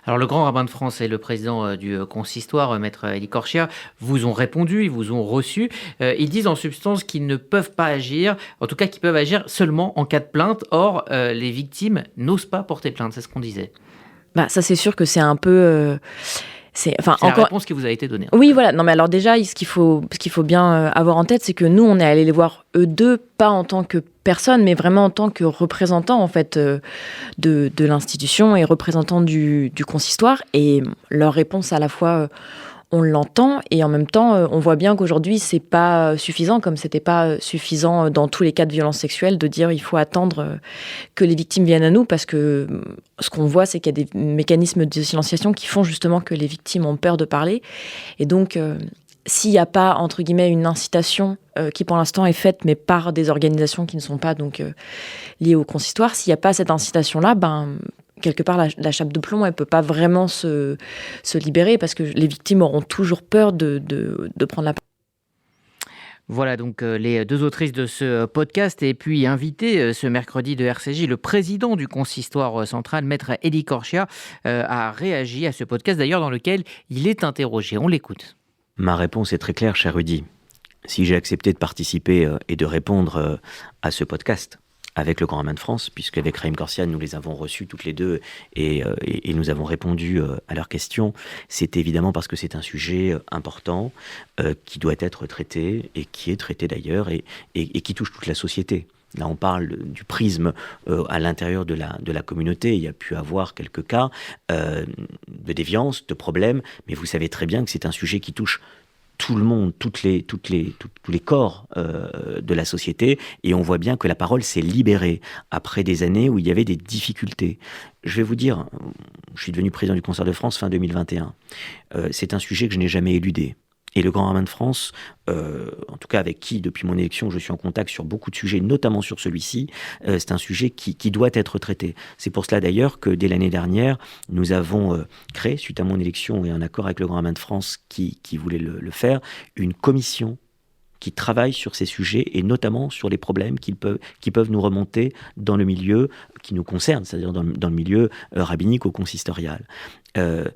Alors le grand rabbin de France et le président du consistoire, maître Eli Korshia, vous ont répondu, ils vous ont reçu. Ils disent en substance qu'ils ne peuvent pas agir, en tout cas qu'ils peuvent agir seulement en cas de plainte. Or, les victimes n'osent pas porter plainte, c'est ce qu'on disait. Ça c'est sûr que c'est un peu... C'est la réponse qui vous a été donnée. Oui, voilà. Non, mais alors déjà, ce qu'il faut bien avoir en tête, c'est que nous, on est allés les voir eux deux, pas en tant que personne, mais vraiment en tant que représentants en fait de l'institution et représentants du consistoire. Et leur réponse à la fois, on l'entend et en même temps, on voit bien qu'aujourd'hui, c'est pas suffisant, comme c'était pas suffisant dans tous les cas de violence sexuelle, de dire il faut attendre que les victimes viennent à nous, parce que ce qu'on voit, c'est qu'il y a des mécanismes de silenciation qui font justement que les victimes ont peur de parler. Et donc, s'il n'y a pas, entre guillemets, une incitation qui pour l'instant est faite, mais par des organisations qui ne sont pas donc liées au consistoire, s'il n'y a pas cette incitation-là, quelque part, la chape de plomb, elle ne peut pas vraiment se libérer parce que les victimes auront toujours peur de prendre la parole. Voilà donc les deux autrices de ce podcast et puis invité ce mercredi de RCJ, le président du consistoire central, maître Eli Korshia, a réagi à ce podcast d'ailleurs dans lequel il est interrogé. On l'écoute. Ma réponse est très claire, cher Rudy. Si j'ai accepté de participer et de répondre à ce podcast avec le Grand Rabbin de France, puisqu'avec Chaim Korsia, nous les avons reçus toutes les deux et nous avons répondu à leurs questions, c'est évidemment parce que c'est un sujet important qui doit être traité et qui est traité d'ailleurs et qui touche toute la société. Là, on parle du prisme à l'intérieur de la communauté. Il y a pu avoir quelques cas de déviance, de problèmes, mais vous savez très bien que c'est un sujet qui touche tout le monde, tous les corps de la société, et on voit bien que la parole s'est libérée après des années où il y avait des difficultés. Je vais vous dire, je suis devenu président du Concert de France fin 2021. C'est un sujet que je n'ai jamais éludé. Et le Grand Rabbin de France, en tout cas avec qui, depuis mon élection, je suis en contact sur beaucoup de sujets, notamment sur celui-ci, c'est un sujet qui doit être traité. C'est pour cela d'ailleurs que dès l'année dernière, nous avons créé, suite à mon élection et en accord avec le Grand Rabbin de France qui voulait le faire, une commission qui travaille sur ces sujets et notamment sur les problèmes qui peuvent nous remonter dans le milieu qui nous concerne, c'est-à-dire dans le milieu rabbinique ou consistorial. Je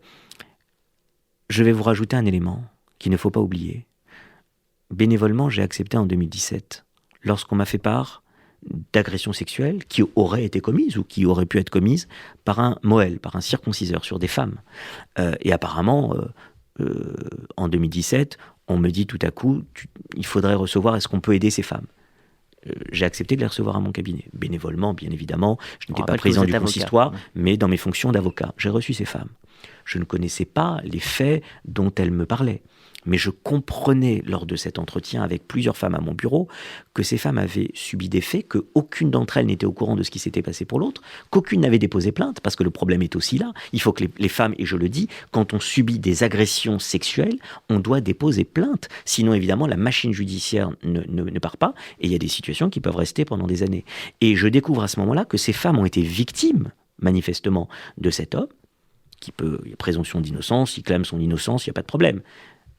vais vous rajouter un élément qu'il ne faut pas oublier. Bénévolement, j'ai accepté en 2017, lorsqu'on m'a fait part d'agressions sexuelles qui auraient été commises ou qui auraient pu être commises par un moël, par un circonciseur sur des femmes. Et apparemment, en 2017, on me dit tout à coup, il faudrait recevoir, est-ce qu'on peut aider ces femmes ? J'ai accepté de les recevoir à mon cabinet. Bénévolement, bien évidemment, je n'étais pas président du consistoire, mais dans mes fonctions d'avocat, j'ai reçu ces femmes. Je ne connaissais pas les faits dont elles me parlaient. Mais je comprenais lors de cet entretien avec plusieurs femmes à mon bureau que ces femmes avaient subi des faits, qu'aucune d'entre elles n'était au courant de ce qui s'était passé pour l'autre, qu'aucune n'avait déposé plainte, parce que le problème est aussi là. Il faut que les femmes, et je le dis, quand on subit des agressions sexuelles, on doit déposer plainte. Sinon, évidemment, la machine judiciaire ne part pas, et il y a des situations qui peuvent rester pendant des années. Et je découvre à ce moment-là que ces femmes ont été victimes, manifestement, de cet homme, il y a présomption d'innocence, il clame son innocence, il n'y a pas de problème.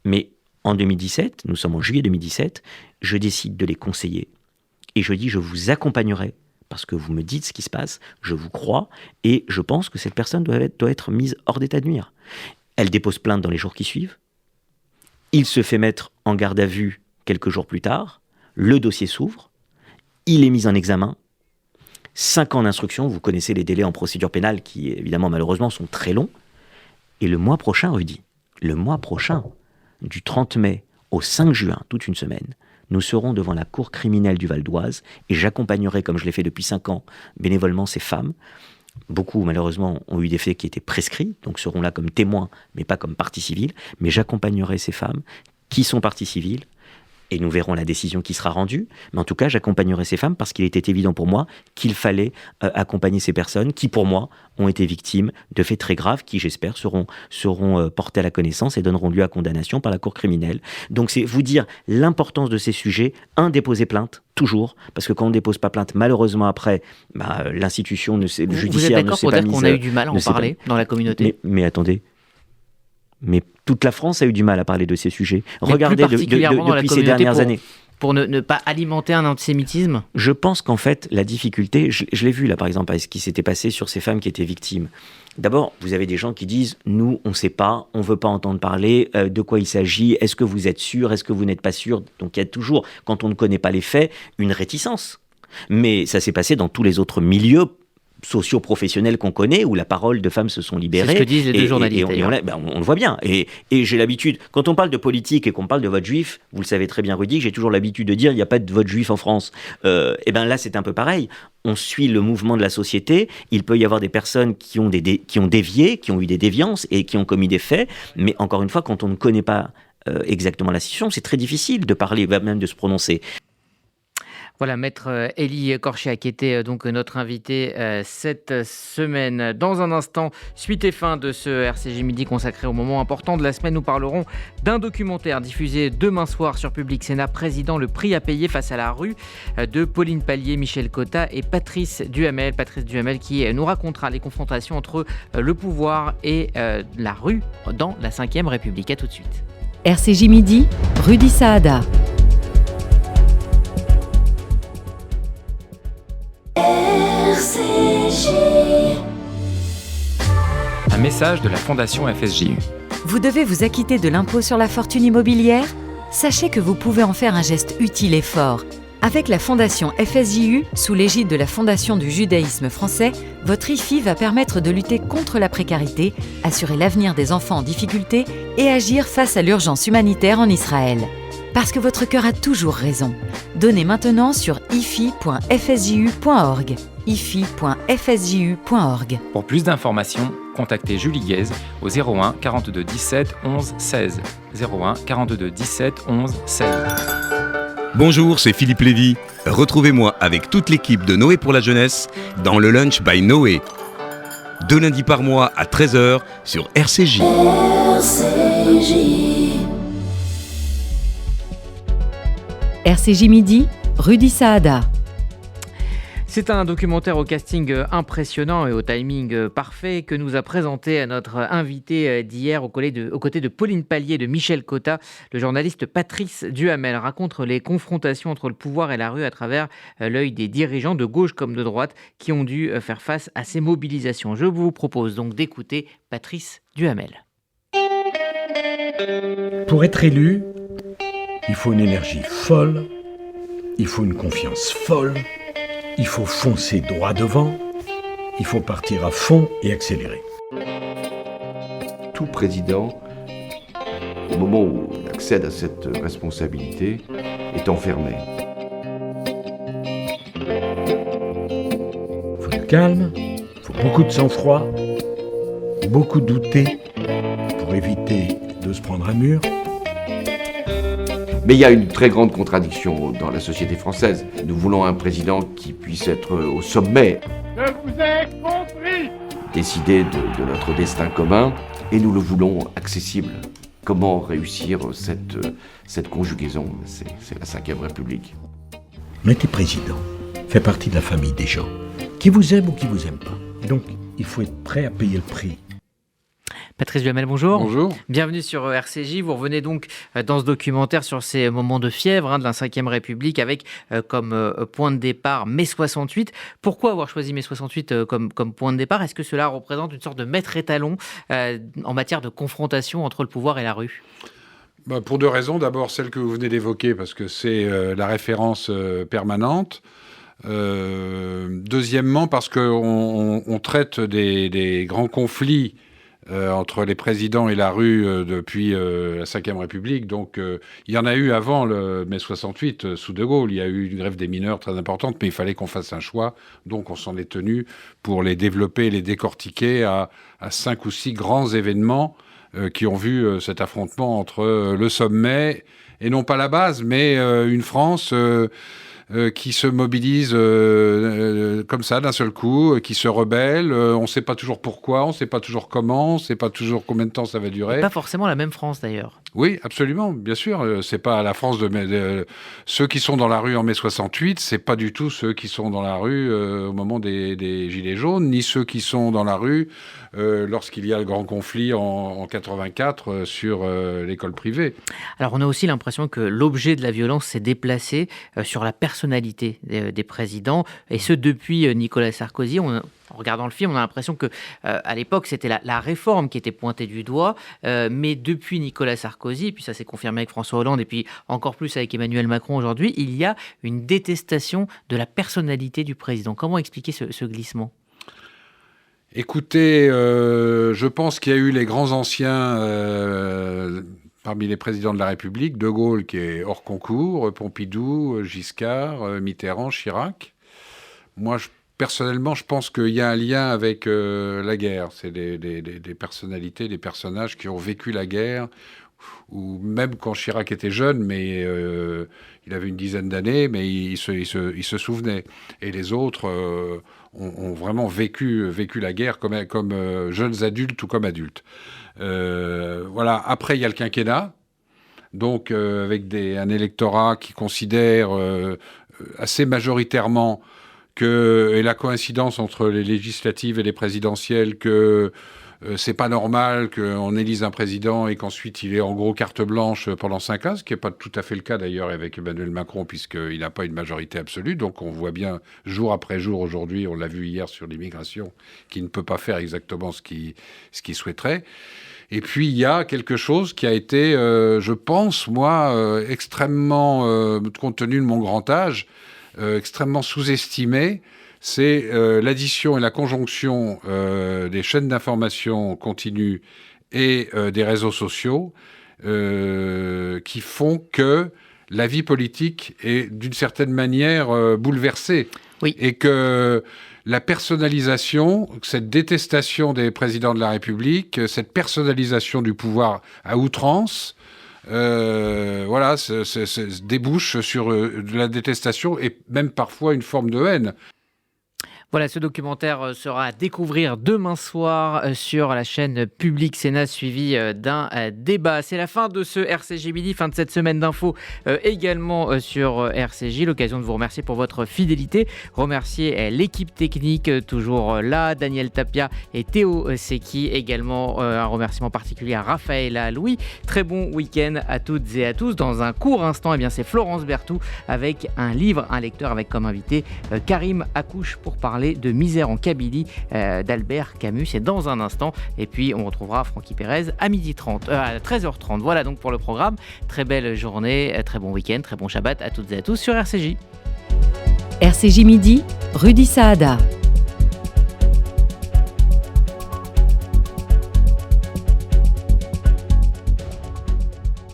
Mais en 2017, nous sommes en juillet 2017, je décide de les conseiller. Et je dis, je vous accompagnerai, parce que vous me dites ce qui se passe, je vous crois, et je pense que cette personne doit être mise hors d'état de nuire. Elle dépose plainte dans les jours qui suivent. Il se fait mettre en garde à vue quelques jours plus tard. Le dossier s'ouvre. Il est mis en examen. 5 ans d'instruction, vous connaissez les délais en procédure pénale qui, évidemment, malheureusement, sont très longs. Et le mois prochain, Rudy, le mois prochain, du 30 mai au 5 juin, toute une semaine, nous serons devant la cour criminelle du Val d'Oise et j'accompagnerai, comme je l'ai fait depuis 5 ans, bénévolement ces femmes. Beaucoup, malheureusement, ont eu des faits qui étaient prescrits, donc seront là comme témoins, mais pas comme partie civile. Mais j'accompagnerai ces femmes qui sont parties civiles et nous verrons la décision qui sera rendue. Mais en tout cas, j'accompagnerai ces femmes parce qu'il était évident pour moi qu'il fallait accompagner ces personnes qui, pour moi, ont été victimes de faits très graves qui, j'espère, seront portés à la connaissance et donneront lieu à condamnation par la cour criminelle. Donc c'est vous dire l'importance de ces sujets. Déposer plainte, toujours, parce que quand on ne dépose pas plainte, malheureusement après, l'institution, le judiciaire ne s'est pas mise... Vous êtes d'accord pour dire qu'on a eu du mal à en parler dans la communauté ? Mais attendez... Mais toute la France a eu du mal à parler de ces sujets. Regardez depuis ces dernières années. Pour ne pas alimenter un antisémitisme ? Je pense qu'en fait, la difficulté, je l'ai vu là par exemple avec ce qui s'était passé sur ces femmes qui étaient victimes. D'abord, vous avez des gens qui disent « Nous, on ne sait pas, on ne veut pas entendre parler, de quoi il s'agit, est-ce que vous êtes sûr, est-ce que vous n'êtes pas sûr ?» Donc il y a toujours, quand on ne connaît pas les faits, une réticence. Mais ça s'est passé dans tous les autres milieux socio-professionnels qu'on connaît, où la parole de femmes se sont libérées. C'est ce que disent les deux journalistes. On le voit bien. Et j'ai l'habitude, quand on parle de politique et qu'on parle de vote juif, vous le savez très bien, Rudy, j'ai toujours l'habitude de dire il n'y a pas de vote juif en France. Et bien là, c'est un peu pareil. On suit le mouvement de la société. Il peut y avoir des personnes qui ont dévié, qui ont eu des déviances et qui ont commis des faits. Mais encore une fois, quand on ne connaît pas exactement la situation, c'est très difficile de parler, même de se prononcer. Voilà, Maître Élie Korchiak qui était donc notre invité cette semaine. Dans un instant, suite et fin de ce RCJ Midi consacré au moment important de la semaine, nous parlerons d'un documentaire diffusé demain soir sur Public Sénat, Président, le prix à payer face à la rue, de Pauline Pallier, Michel Cotta et Patrice Duhamel. Patrice Duhamel qui nous racontera les confrontations entre le pouvoir et la rue dans la Ve République. À tout de suite. RCJ Midi, Rudy Saada. Un message de la Fondation FSJU. Vous devez vous acquitter de l'impôt sur la fortune immobilière ? Sachez que vous pouvez en faire un geste utile et fort. Avec la Fondation FSJU, sous l'égide de la Fondation du judaïsme français, votre IFI va permettre de lutter contre la précarité, assurer l'avenir des enfants en difficulté et agir face à l'urgence humanitaire en Israël. Parce que votre cœur a toujours raison. Donnez maintenant sur ifi.fsju.org. ifi.fsju.org. Pour plus d'informations, contactez Julie Guèze au 01 42 17 11 16. 01 42 17 11 16. Bonjour, c'est Philippe Lévy. Retrouvez-moi avec toute l'équipe de Noé pour la jeunesse dans le Lunch by Noé. 2 lundis par mois à 13h sur RCJ. RCJ Midi, Rudy Saada. C'est un documentaire au casting impressionnant et au timing parfait que nous a présenté notre invité d'hier aux côtés de Pauline Pallier et de Michel Cotta. Le journaliste Patrice Duhamel raconte les confrontations entre le pouvoir et la rue à travers l'œil des dirigeants de gauche comme de droite qui ont dû faire face à ces mobilisations. Je vous propose donc d'écouter Patrice Duhamel. Pour être élu, il faut une énergie folle, il faut une confiance folle. Il faut foncer droit devant, il faut partir à fond et accélérer. Tout président, au moment où il accède à cette responsabilité, est enfermé. Il faut du calme, il faut beaucoup de sang-froid, beaucoup douter pour éviter de se prendre un mur. Mais il y a une très grande contradiction dans la société française. Nous voulons un président qui puisse être au sommet. Je vous ai compris. Décider de notre destin commun, et nous le voulons accessible. Comment réussir cette conjugaison ? C'est la Ve République. On était président, fait partie de la famille des gens, qui vous aiment ou qui vous aiment pas. Et donc, il faut être prêt à payer le prix. Patrice Duhamel, bonjour. Bonjour. Bienvenue sur RCJ. Vous revenez donc dans ce documentaire sur ces moments de fièvre de la Ve République avec comme point de départ mai 68. Pourquoi avoir choisi mai 68 comme point de départ ? Est-ce que cela représente une sorte de maître étalon en matière de confrontation entre le pouvoir et la rue ? Pour 2 raisons. D'abord, celle que vous venez d'évoquer, parce que c'est la référence permanente. Deuxièmement, parce qu'on traite des grands conflits entre les présidents et la rue depuis la Ve République. Donc, il y en a eu avant le mai 68, sous De Gaulle. Il y a eu une grève des mineurs très importante, mais il fallait qu'on fasse un choix. Donc, on s'en est tenu pour les développer, les décortiquer à 5 ou 6 grands événements qui ont vu cet affrontement entre le sommet, et non pas la base, mais une France qui se mobilise comme ça d'un seul coup, qui se rebelle. On ne sait pas toujours pourquoi, on ne sait pas toujours comment, on ne sait pas toujours combien de temps ça va durer. Et pas forcément la même France d'ailleurs. Oui, absolument, bien sûr. C'est pas la France de ceux qui sont dans la rue en mai 68, c'est pas du tout ceux qui sont dans la rue au moment des Gilets jaunes, ni ceux qui sont dans la rue lorsqu'il y a le grand conflit en 84 sur l'école privée. Alors on a aussi l'impression que l'objet de la violence s'est déplacé sur la personnalité des présidents, et ce depuis Nicolas Sarkozy. En regardant le film, on a l'impression que à l'époque, c'était la réforme qui était pointée du doigt, mais depuis Nicolas Sarkozy, puis ça s'est confirmé avec François Hollande, et puis encore plus avec Emmanuel Macron aujourd'hui, il y a une détestation de la personnalité du président. Comment expliquer ce glissement ? Écoutez, je pense qu'il y a eu les grands anciens parmi les présidents de la République, De Gaulle qui est hors concours, Pompidou, Giscard, Mitterrand, Chirac. Moi, personnellement, je pense qu'il y a un lien avec la guerre. C'est des personnalités, des personnages qui ont vécu la guerre, ou même quand Chirac était jeune, mais il avait une dizaine d'années, mais il se souvenait. Et les autres ont vraiment vécu la guerre comme jeunes adultes ou comme adultes. Voilà. Après, il y a le quinquennat, donc avec un électorat qui considère assez majoritairement et la coïncidence entre les législatives et les présidentielles, que c'est pas normal qu'on élise un président et qu'ensuite il ait en gros carte blanche pendant 5 ans, ce qui n'est pas tout à fait le cas d'ailleurs avec Emmanuel Macron, puisqu'il n'a pas une majorité absolue. Donc on voit bien jour après jour aujourd'hui, on l'a vu hier sur l'immigration, qu'il ne peut pas faire exactement ce qu'il souhaiterait. Et puis il y a quelque chose qui a été, je pense, moi, extrêmement, compte tenu de mon grand âge, extrêmement sous-estimé. C'est l'addition et la conjonction des chaînes d'information continues et des réseaux sociaux qui font que la vie politique est d'une certaine manière bouleversée. Oui. Et que la personnalisation, cette détestation des présidents de la République, cette personnalisation du pouvoir à outrance, débouche sur de la détestation et même parfois une forme de haine. Voilà, ce documentaire sera à découvrir demain soir sur la chaîne Public Sénat, suivi d'un débat. C'est la fin de ce RCJ Midi, fin de cette semaine d'infos également sur RCJ. L'occasion de vous remercier pour votre fidélité. Remercier l'équipe technique toujours là, Daniel Tapia et Théo Secchi. Également un remerciement particulier à Raphaël Louis. Très bon week-end à toutes et à tous. Dans un court instant, c'est Florence Berthoud avec un livre, un lecteur avec comme invité Karim Akouche pour parler de Misère en Kabylie d'Albert Camus. C'est dans un instant. Et puis on retrouvera Francky Pérez à 13h30. Voilà donc pour le programme. Très belle journée, très bon week-end, très bon Shabbat à toutes et à tous sur RCJ. RCJ Midi, Rudy Saada.